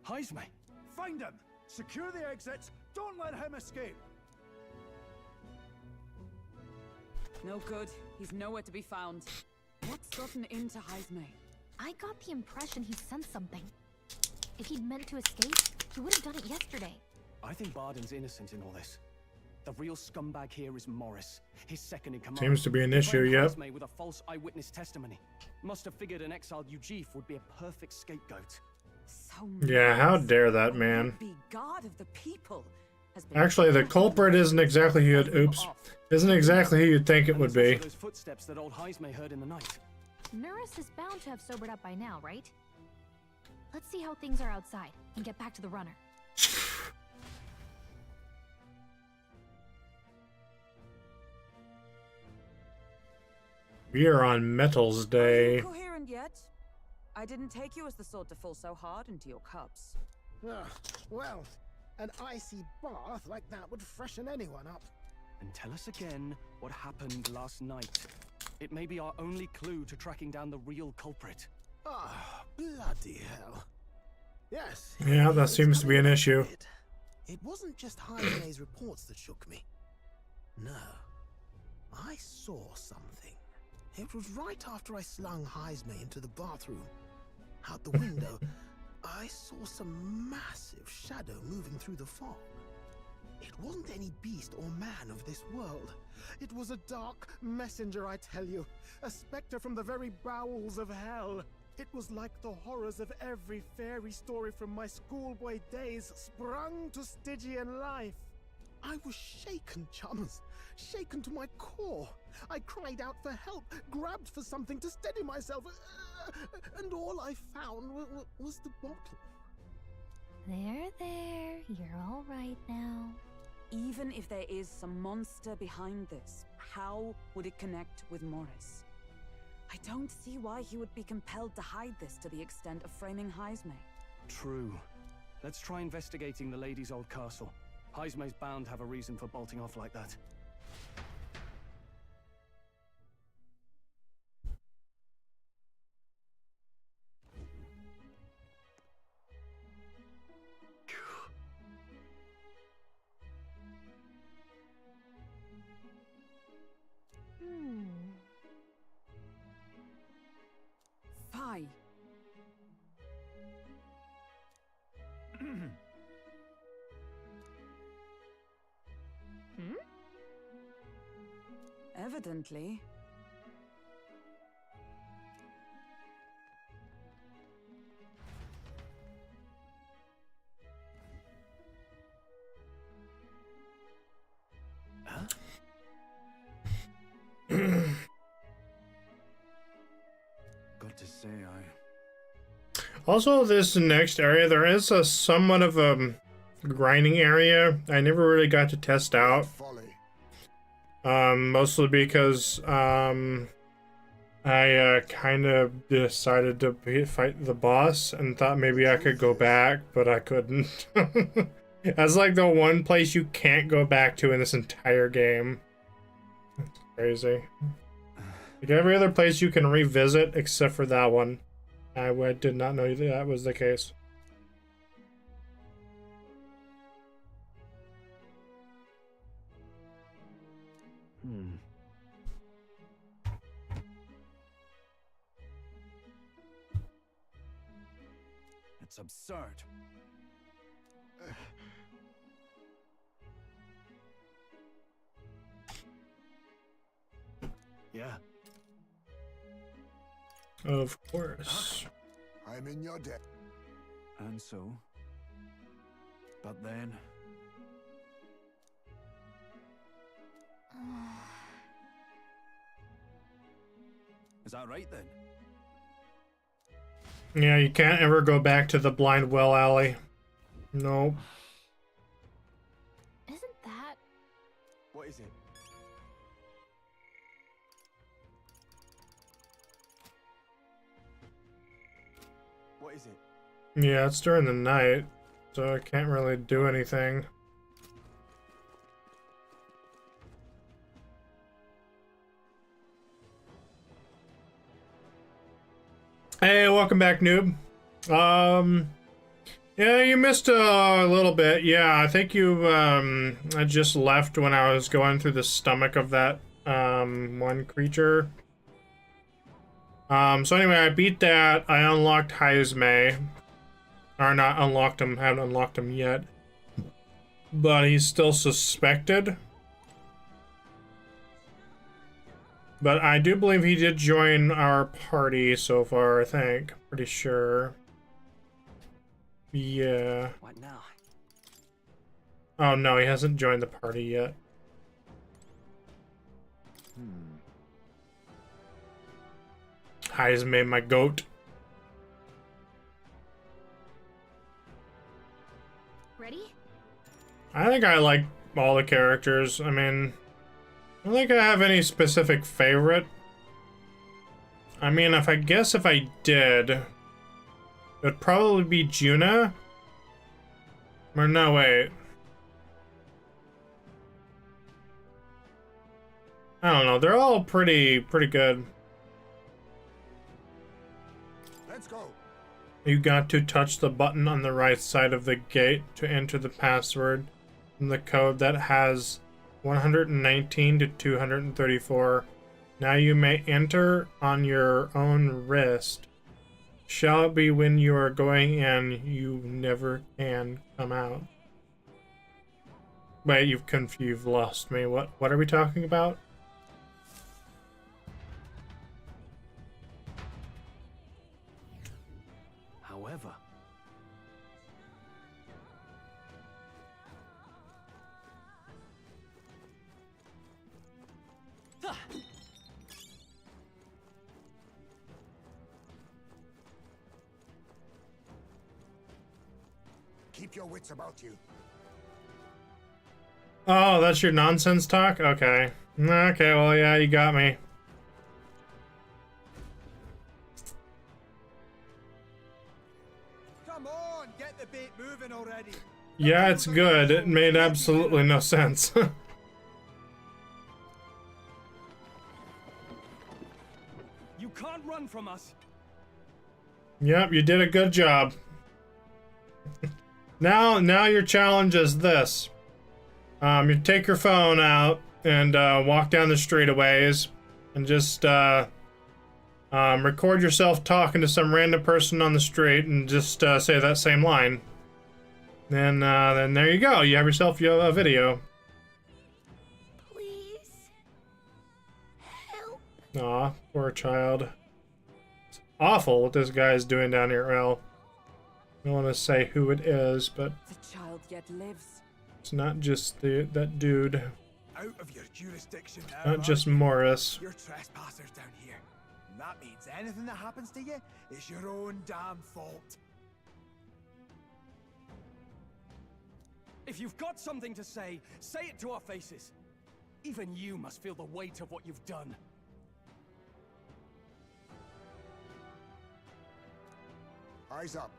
Heismay! Find him! Secure the exits! Don't let him escape! No good. He's nowhere to be found. What's gotten into Heismay? I got the impression he sensed something. If he'd meant to escape, he would have done it yesterday. I think Barden's innocent in all this. The real scumbag here is Morris, his second in command. Seems to be an issue, yep. Heismay with a false eyewitness testimony. Must have figured an exiled Ujif would be a perfect scapegoat. So Yeah, how dare that man. be guard of the people. Actually, the culprit isn't exactly who you'd, isn't exactly who you'd think it would be. Those footsteps that old Heismay heard in the night. Nurse is bound to have sobered up by now, right? Let's see how things are outside and get back to the runner. We are on Metals Are Day. you coherent yet? I didn't take you as the sort to fall so hard into your cups. Well, an icy bath like that would freshen anyone up. And tell us again what happened last night. It may be our only clue to tracking down the real culprit. Ah, bloody hell. Yes. Yeah, that seems to be an issue. It wasn't just Jaime's reports that shook me. No. I saw something. It was right after I slung Jaime into the bathroom. Out the window, I saw some massive shadow moving through the fog. It wasn't any beast or man of this world. It was a dark messenger, I tell you. A specter from the very bowels of hell. It was like the horrors of every fairy story from my schoolboy days sprung to Stygian life. I was shaken, chums. Shaken to my core. I cried out for help, grabbed for something to steady myself, and all I found was the bottle. There, you're all right now. Even if there is some monster behind this, how would it connect with Morris? I don't see why he would be compelled to hide this to the extent of framing Jaime. True. Let's try investigating the lady's old castle. Jaime's bound to have a reason for bolting off like that. Fi. Evidently. Got to say, Also, this next area, there is a somewhat of a grinding area I never really got to test out. Mostly because I kind of decided to fight the boss and thought maybe I could go back, but I couldn't. That's like the one place you can't go back to in this entire game. That's crazy. Like every other place you can revisit except for that one. I did not know that was the case. it's absurd. Yeah. Of course. I'm in your debt. And so? But then? Is that right then? Yeah, you can't ever go back to the blind well alley. Nope. Isn't that... What is it? What is it? Yeah, it's during the night, so I can't really do anything. Hey, welcome back, noob. Yeah, you missed a little bit. Yeah, I think you, I just left when I was going through the stomach of that, one creature. So anyway, I beat that. I unlocked Jaime. Or not unlocked him, haven't unlocked him yet. But he's still suspected. But I do believe he did join our party so far, I think. Pretty sure. Yeah. What now? Oh no, he hasn't joined the party yet. Jaime, my goat. ready? I think I like all the characters. I mean, I don't think I have any specific favorite. I mean, if I did, it would probably be Juna. Or no, wait. I don't know. They're all pretty good. Let's go. You got to touch the button on the right side of the gate to enter the password from the code that has 119 to 234. Now you may enter on your own wrist. Shall it be when you are going in, you never can come out. Wait, you've lost me. What are we talking about? However, Keep your wits about you. Oh, that's your nonsense talk? Okay. Okay, well, yeah, you got me. Come on, get the bait moving already. Yeah, it's good. It made absolutely no sense. you can't run from us. Yep, you did a good job. Now your challenge is this. You take your phone out and walk down the street a ways and just record yourself talking to some random person on the street and just say that same line. Then there you go. You have yourself a video. Please. Help. Aw, poor child. It's awful what this guy's doing down here. Well, I don't want to say who it is, but The child yet lives. it's not just that dude. Out of your jurisdiction now. Not just Morris. You're trespassers down here. And that means anything that happens to you is your own damn fault. If you've got something to say it to our faces. Even you must feel the weight of what you've done. Eyes up.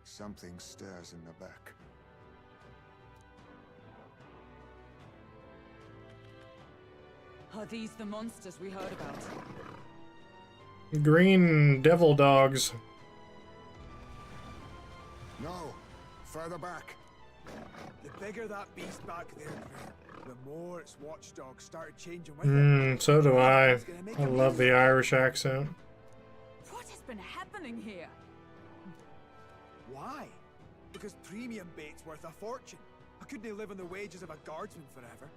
Something stirs in the back. Are these the monsters we heard about? Green devil dogs. No, further back. The bigger that beast back there grew, the more its watchdogs started changing with it. So do I. I love the Irish accent. What has been happening here? Why? Because premium bait's worth a fortune. I couldn't live on the wages of a guardsman forever.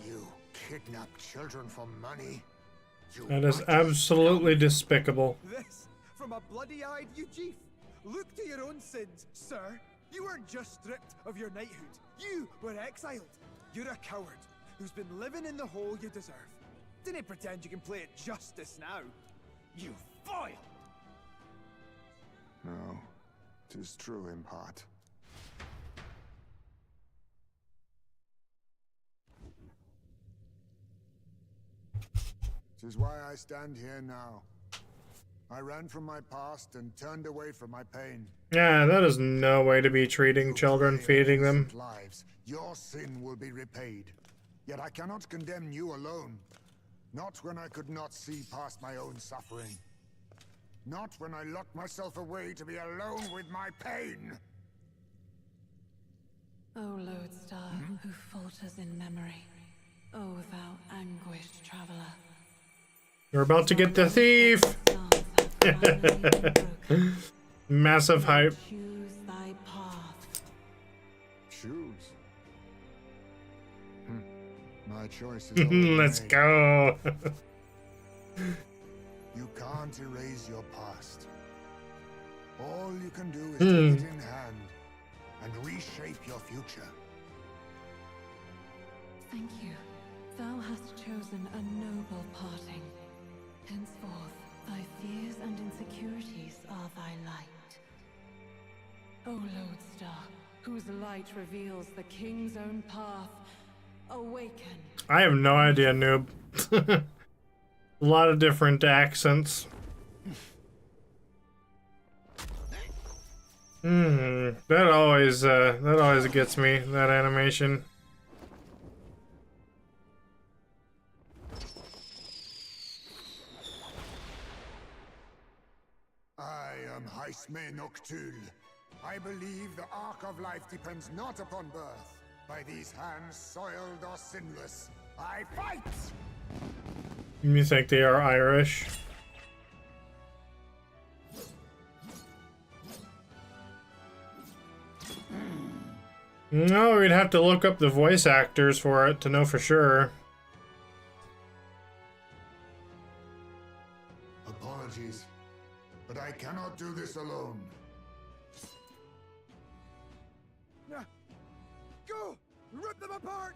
You kidnap children for money? You That is righteous absolutely despicable. This from a bloody-eyed Eugene. Look to your own sins, sir. You weren't just stripped of your knighthood. You were exiled. You're a coward who's been living in the hole you deserve. Didn't pretend you can play at justice now. You foil! No, 'tis true in part. Tis why I stand here now. I ran from my past and turned away from my pain. Yeah, that is no way to be treating children, feeding them. Lives, your sin will be repaid. Yet I cannot condemn you alone. Not when I could not see past my own suffering. Not when I locked myself away to be alone with my pain. O lodestar, who falters in memory. O thou anguished traveler. You're about to get the thief! Massive hype. Choose thy path. Choose? My choice is already Let's made. go. You can't erase your past. All you can do is take it in hand and reshape your future. Thank you. Thou hast chosen a noble parting. Henceforth, Thy fears and insecurities are thy light. O Lodestar, whose light reveals the king's own path, awaken. I have no idea, noob. A lot of different accents. That always gets me, that animation. I am Haisme Noctul. I believe the arc of life depends not upon birth. By these hands, soiled or sinless, I fight! You think they are Irish? No, we'd have to look up the voice actors for it to know for sure. Apologies, but I cannot do this alone. Go! Rip them apart!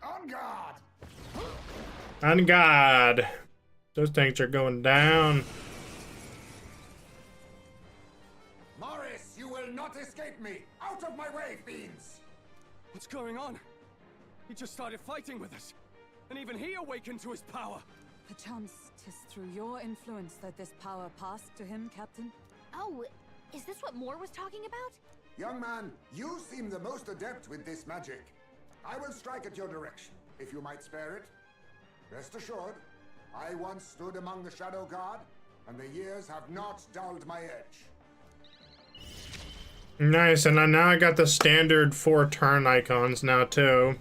On guard! On guard! Those tanks are going down. Morris, you will not escape me! Out of my way, fiends! What's going on? He just started fighting with us. And even he awakened to his power. Perchance 'tis through your influence that this power passed to him, Captain? Oh, is this what Moore was talking about? Young man, you seem the most adept with this magic. I will strike at your direction, if you might spare it. Rest assured, I once stood among the Shadow Guard, and the years have not dulled my edge. Nice, and now I got the standard 4 turn icons now too.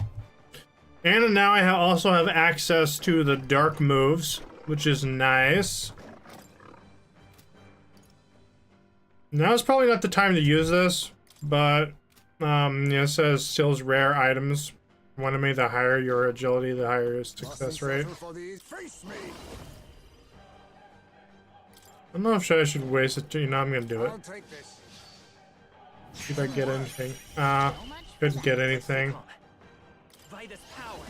And now I also have access to the dark moves, which is nice. Now is probably not the time to use this, but it says steals rare items. One of me, the higher your agility, the higher your success rate. I don't know if I should waste it. You know, I'm gonna do it. See if I get anything. Couldn't get anything. Vitus power.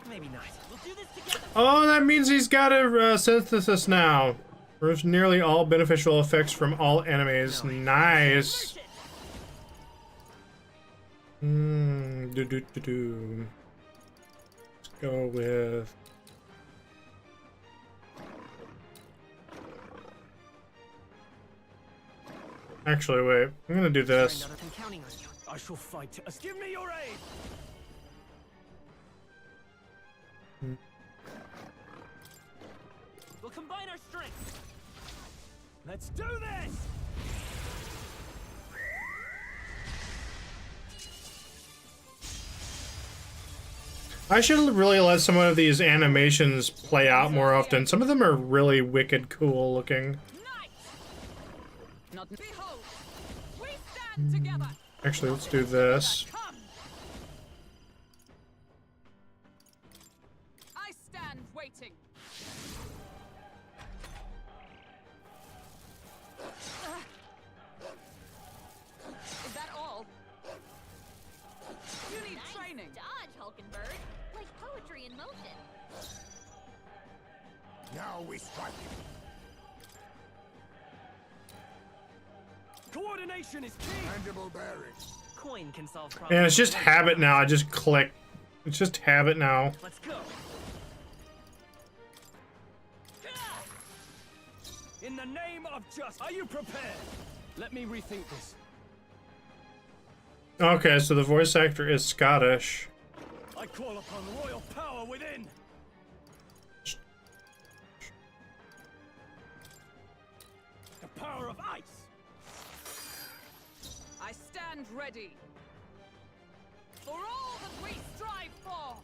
Maybe not. We'll do this together. Oh, that means he's got a synthesis now. Removes nearly all beneficial effects from all enemies. Nice. Let's go with. Actually, wait. I'm gonna do this. I shall fight. Give me your aid. We'll combine our strengths. Let's do this. I should really let some of these animations play out more often. Some of them are really wicked cool looking. Not behold. We stand together. Actually, let's do this. I stand waiting. Is that all? You need training. Dodge, Hulkenberg. Like poetry in motion. Now we strike. Coordination is key. Mandible bearing. Coin can solve problems. And it's just habit now. I just click. It's just habit now. Let's go. In the name of justice, are you prepared? Let me rethink this. Okay, so the voice actor is Scottish. I call upon royal power within. The power of ice. I stand ready. For all that we strive for.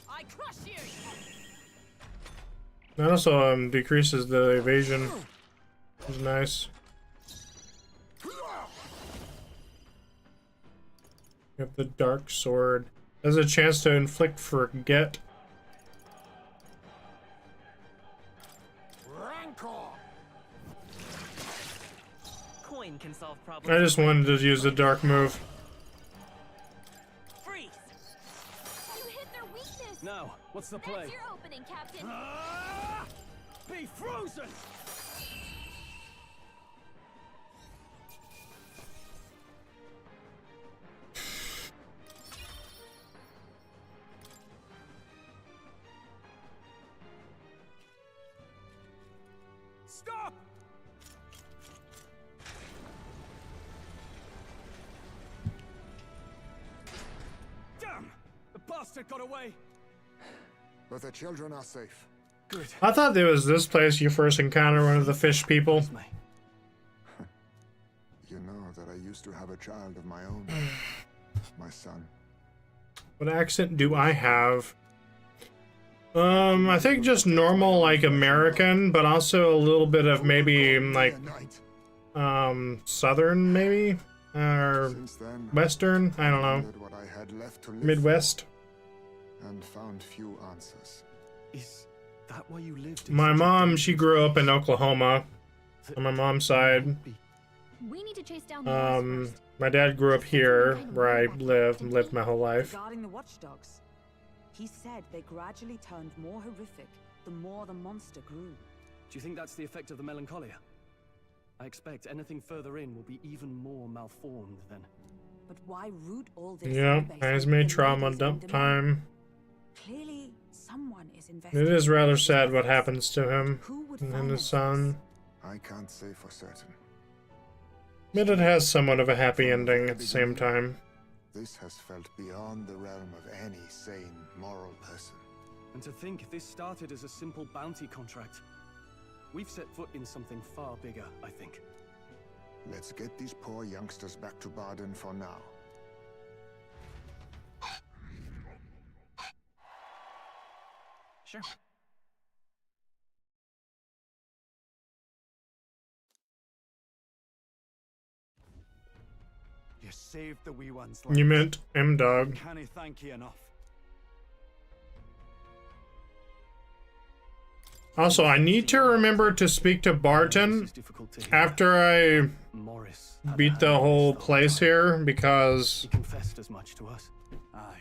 I crush you. That also decreases the evasion. Which is nice. You have the dark sword. Has a chance to inflict forget. Rancor! Lightning can solve I problems. just wanted to use the dark move. Freeze! You hit their weakness! Now, what's the play? That's your opening, Captain! Ah! Be frozen! Stop! Damn! The bastard got away! But the children are safe. Good. I thought there was this place you first encounter one of the fish people. You know that I used to have a child of my own. My son. What accent do I have? I think just normal, like American, but also a little bit of maybe like Southern, maybe, or Western. I don't know. What I had left to live Midwest. and found few answers. Is that why you lived? My mom, she grew up in Oklahoma, on my mom's side. We need to chase down the My dad grew up here, where I lived my whole life. Regarding the watchdogs, he said they gradually turned more horrific the more the monster grew. Do you think that's the effect of the melancholia? I expect anything further in will be even more malformed then. But why root all this? Yeah, Hazme trauma dump time. Clearly, someone is It invested. is rather sad what happens to him and his son. I can't say for certain. But it has somewhat of a happy ending at the same time. This has felt beyond the realm of any sane, moral person. And to think this started as a simple bounty contract. We've set foot in something far bigger, I think. Let's get these poor youngsters back to Barden for now. Sure. You saved the wee ones. You meant M-Dog. Can't I thank you enough? Also, I need to remember to speak to Barton after I beat the whole place here, because He confessed as much to us. Aye.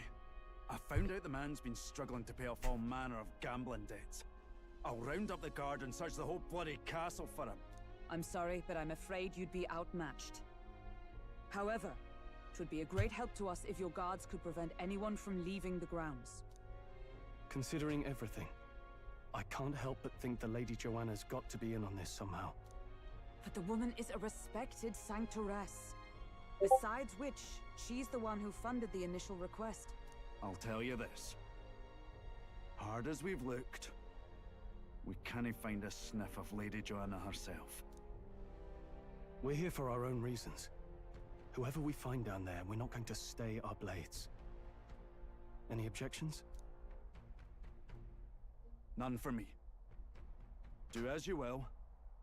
I found out the man's been struggling to pay off all manner of gambling debts. I'll round up the guard and search the whole bloody castle for him. I'm sorry, but I'm afraid you'd be outmatched. However, it would be a great help to us if your guards could prevent anyone from leaving the grounds. Considering everything, I can't help but think the Lady Joanna's got to be in on this somehow. But the woman is a respected sanctoress. Besides which, she's the one who funded the initial request. I'll tell you this. Hard as we've looked, we can't find a sniff of Lady Joanna herself. We're here for our own reasons. Whoever we find down there, we're not going to stay our blades. Any objections? None for me. Do as you will,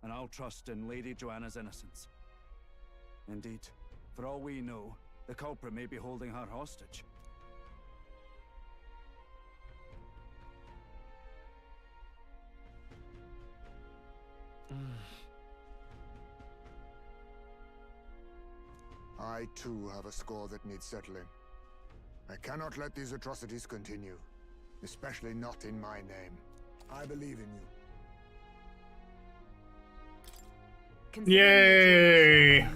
and I'll trust in Lady Joanna's innocence. Indeed, for all we know, the culprit may be holding her hostage. I too have a score that needs settling. I cannot let these atrocities continue, especially not in my name. I believe in you. Yay!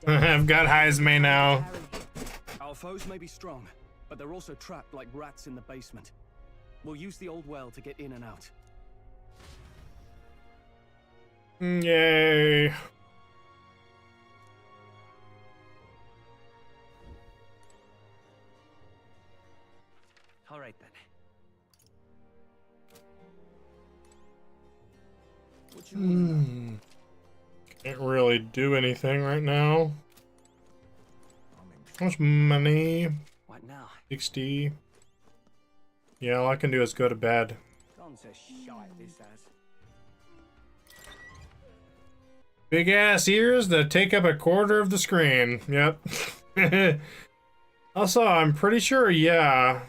I've got Hazme now. Our foes may be strong, but they're also trapped like rats in the basement. We'll use the old well to get in and out. Yay! All right then. Can't really do anything right now. How much money? What now? 60. Yeah, all I can do is go to bed. Gone to shite, this has. Big ass ears that take up a quarter of the screen. Yep. Also, I'm pretty sure, yeah.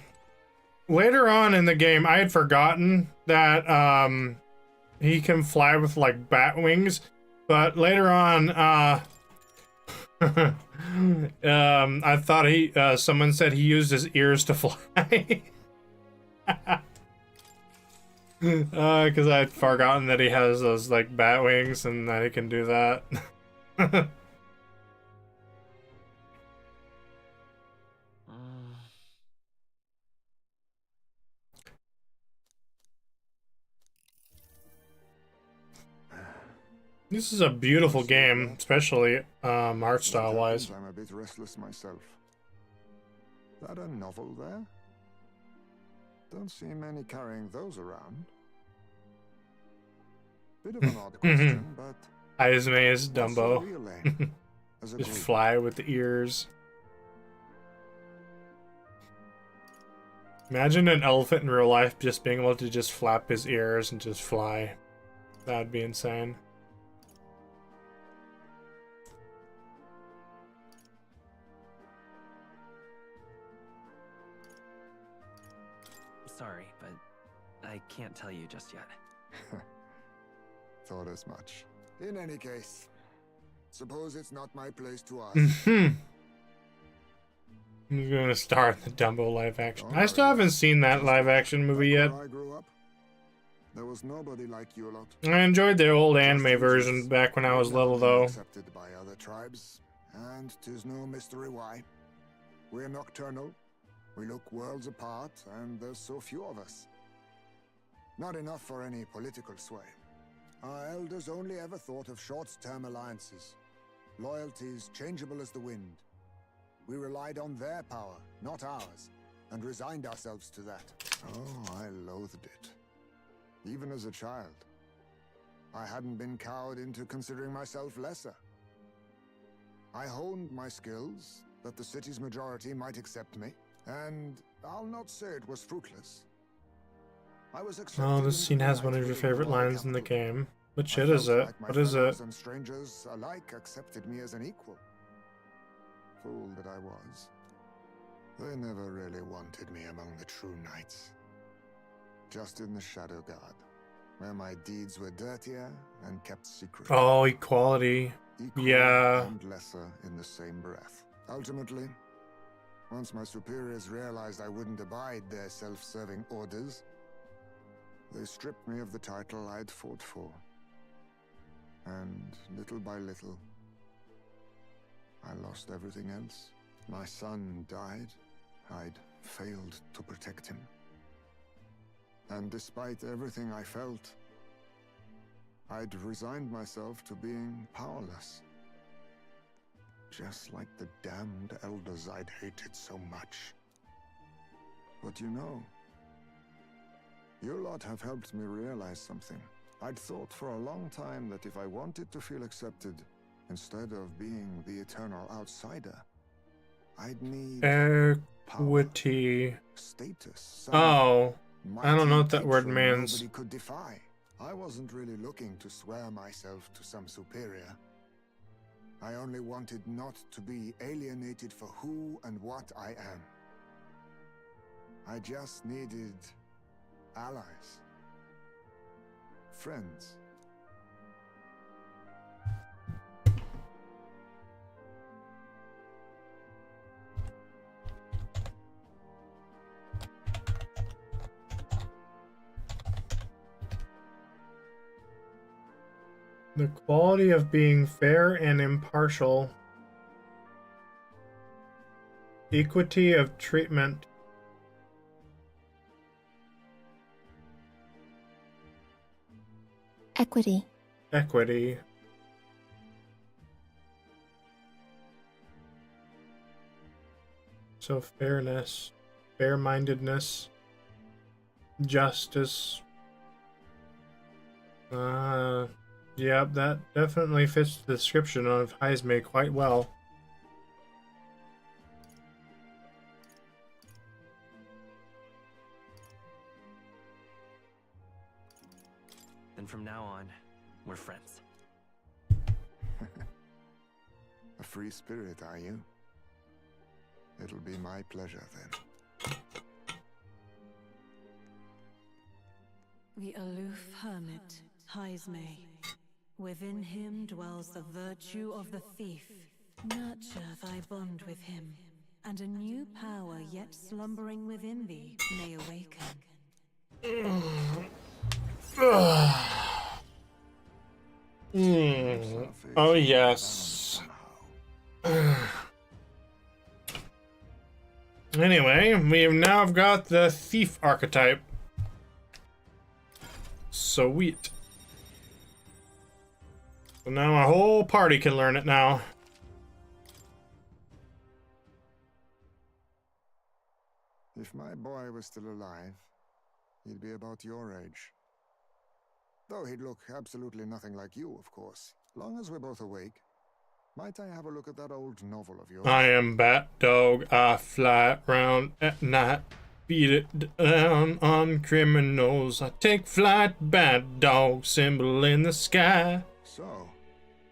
Later on in the game, I had forgotten that he can fly with like bat wings, but later on, I thought someone said he used his ears to fly. Because I'd forgotten that he has those, like, bat wings and that he can do that. This is a beautiful game, especially art style wise. I'm a bit restless myself. That a novel there? Don't see many carrying those around. Bit of an odd question, but Aizme is what's your Dumbo. real aim as a Just group? fly with the ears. Imagine an elephant in real life just being able to just flap his ears and just fly. That'd be insane. Sorry, but I can't tell you just yet. Thought as much. In any case, suppose it's not my place to ask. I'm gonna star in the Dumbo live action. I still haven't seen that live action movie yet. Where I grew up, there was nobody like you lot. I enjoyed the old anime version back when I was little, though. Accepted by other tribes, and 'tis no mystery why. We're nocturnal, we look worlds apart, and there's so few of us. Not enough for any political sway. Our elders only ever thought of short-term alliances, loyalties changeable as the wind. We relied on their power, not ours, and resigned ourselves to that. Oh, I loathed it. Even as a child. I hadn't been cowed into considering myself lesser. I honed my skills, that the city's majority might accept me, and I'll not say it was fruitless. I was accepted Oh, this into scene the has one night of your with favorite royal lines in the capital. game. What I shit is felt it? like my What is it? fellows and strangers alike accepted me as an equal. Fool that I was. They never really wanted me among the true knights. Just in the Shadow Guard, where my deeds were dirtier and kept secret. Oh, equality. Equal Yeah. and lesser in the same breath. Ultimately, once my superiors realized I wouldn't abide their self-serving orders, they stripped me of the title I'd fought for. And little by little, I lost everything else. My son died. I'd failed to protect him. And despite everything I felt, I'd resigned myself to being powerless. Just like the damned elders I'd hated so much. But you know, you lot have helped me realize something. I'd thought for a long time that if I wanted to feel accepted, instead of being the eternal outsider, I'd need Equity. status. Oh, I don't know what that word Patron means. Nobody could defy. I wasn't really looking to swear myself to some superior. I only wanted not to be alienated for who and what I am. I just needed allies. Friends. The quality of being fair and impartial. Equity of treatment. Equity. Equity. So fairness, fair-mindedness, justice. Yep, that definitely fits the description of Heisme quite well. Then from now on, we're friends. A free spirit, are you? It'll be my pleasure then. The aloof hermit, Heisme. Within him dwells the virtue of the thief, Nurture thy bond with him, and a new power yet slumbering within thee may awaken. Oh, yes. Anyway, we have now got the thief archetype. Sweet. So now our whole party can learn it now. If my boy was still alive, he'd be about your age. Though he'd look absolutely nothing like you, of course. Long as we're both awake. Might I have a look at that old novel of yours? I am Bat Dog. I fly around at night. Beat it down on criminals. I take flight. Bat Dog, symbol in the sky. So,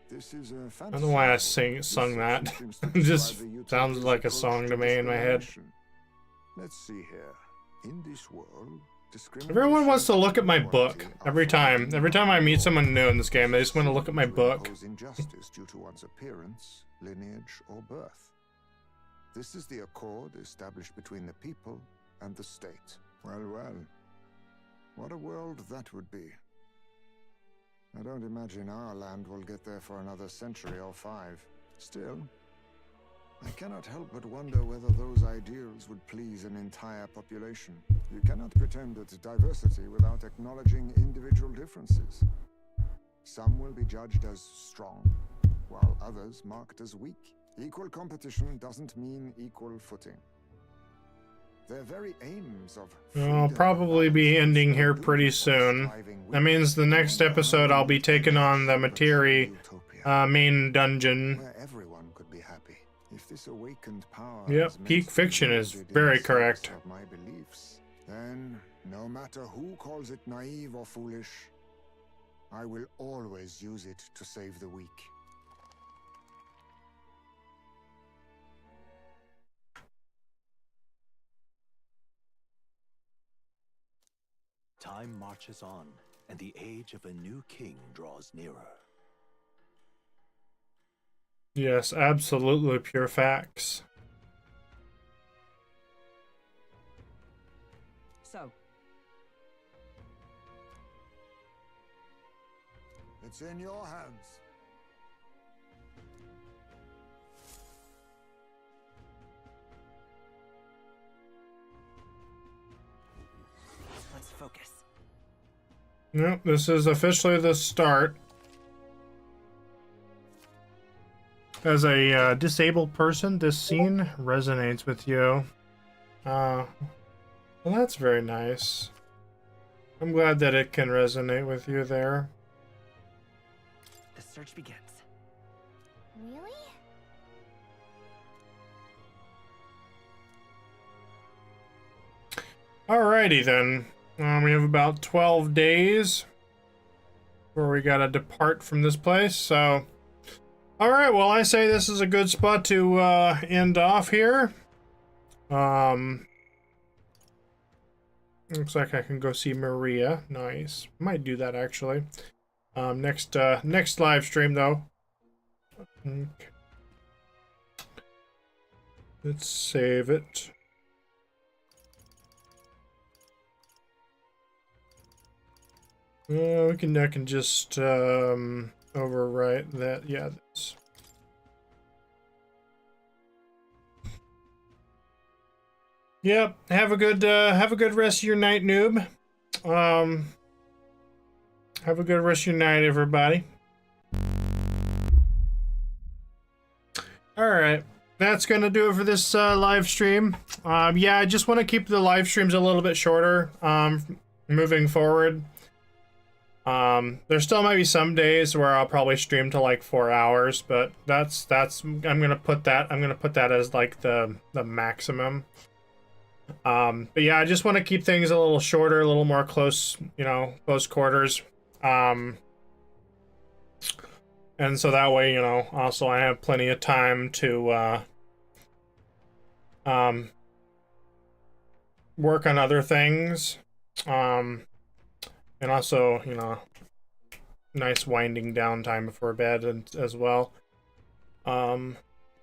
this is a fantasy. I don't know why I sung that. It just sounds like a song to me in my head. Let's see here. In this world, everyone wants to look at my book every time. Every time I meet someone new in this game, they just want to look at my book. Injustice due to one's appearance, lineage, or birth. This is the accord established between the people and the state. Well, well. What a world that would be. I don't imagine our land will get there for another century or 5. Still, I cannot help but wonder whether those ideals would please an entire population. You cannot pretend at diversity without acknowledging individual differences. Some will be judged as strong, while others marked as weak. Equal competition doesn't mean equal footing. Their very aims of I'll probably be ending here pretty soon. That means the next episode I'll be taking on the Materi main dungeon. Where everyone could be happy. If this awakened power Yep, peak fiction is very correct. of my beliefs, then no matter who calls it naive or foolish, I will always use it to save the weak. Time marches on, and the age of a new king draws nearer. Yes, absolutely pure facts. So, It's in your hands. Let's focus. Nope, this is officially the start. As a disabled person, this scene resonates with you. Well, that's very nice. I'm glad that it can resonate with you there. The search begins. Really? Alrighty then. We have about 12 days before we gotta depart from this place, so... Alright, well, I say this is a good spot to end off here. Looks like I can go see Maria. Nice. Might do that, actually. Next live stream, though. Okay. Let's save it. I can just overwrite that. Yeah, that's... Yep. Have a good rest of your night, noob. Have a good rest of your night, everybody. All right. That's gonna do it for this live stream. Yeah, I just want to keep the live streams a little bit shorter. Moving forward. There still might be some days where I'll probably stream to like 4 hours, but that's I'm gonna put that as like the maximum. But yeah, I just want to keep things a little shorter, a little more close, close quarters. And so that way, also I have plenty of time to work on other things. And also, nice winding down time before bed as well.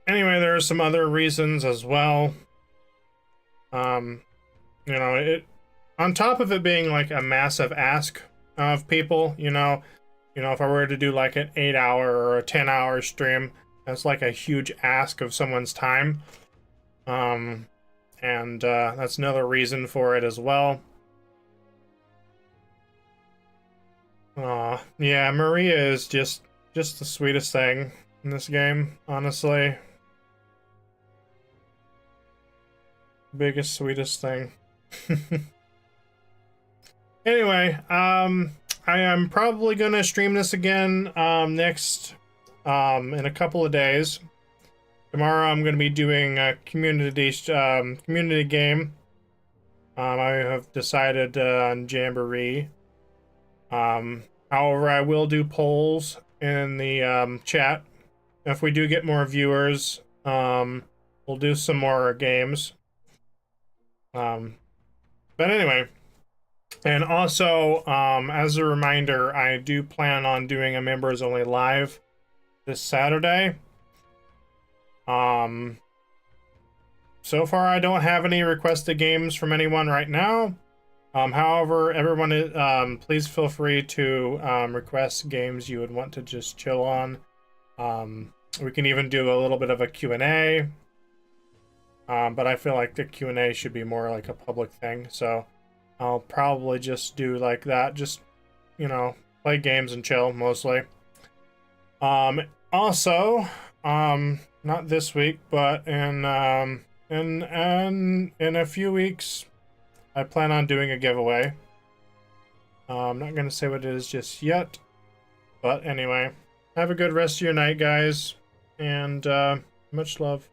anyway, there are some other reasons as well. You know, it on top of it being like a massive ask of people, you know, if I were to do like an 8-hour or a 10-hour stream, that's like a huge ask of someone's time. And that's another reason for it as well. Yeah, Maria is just the sweetest thing in this game, honestly. Biggest, sweetest thing. Anyway, I am probably gonna stream this again next in a couple of days. Tomorrow I'm gonna be doing a community game. I have decided on Jamboree. However, I will do polls in the chat. If we do get more viewers, we'll do some more games. But anyway, and also, as a reminder, I do plan on doing a members only live this Saturday. So far I don't have any requested games from anyone right now. However, everyone is, please feel free to request games you would want to just chill on. We can even do a little bit of a Q&A. But I feel like the Q&A should be more like a public thing, so I'll probably just do like that, just, you know, play games and chill, mostly. Also, not this week, but in a few weeks, I plan on doing a giveaway. I'm not gonna say what it is just yet, but anyway, have a good rest of your night, guys, and much love.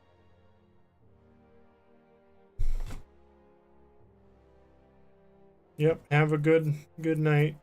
Yep, have a good night.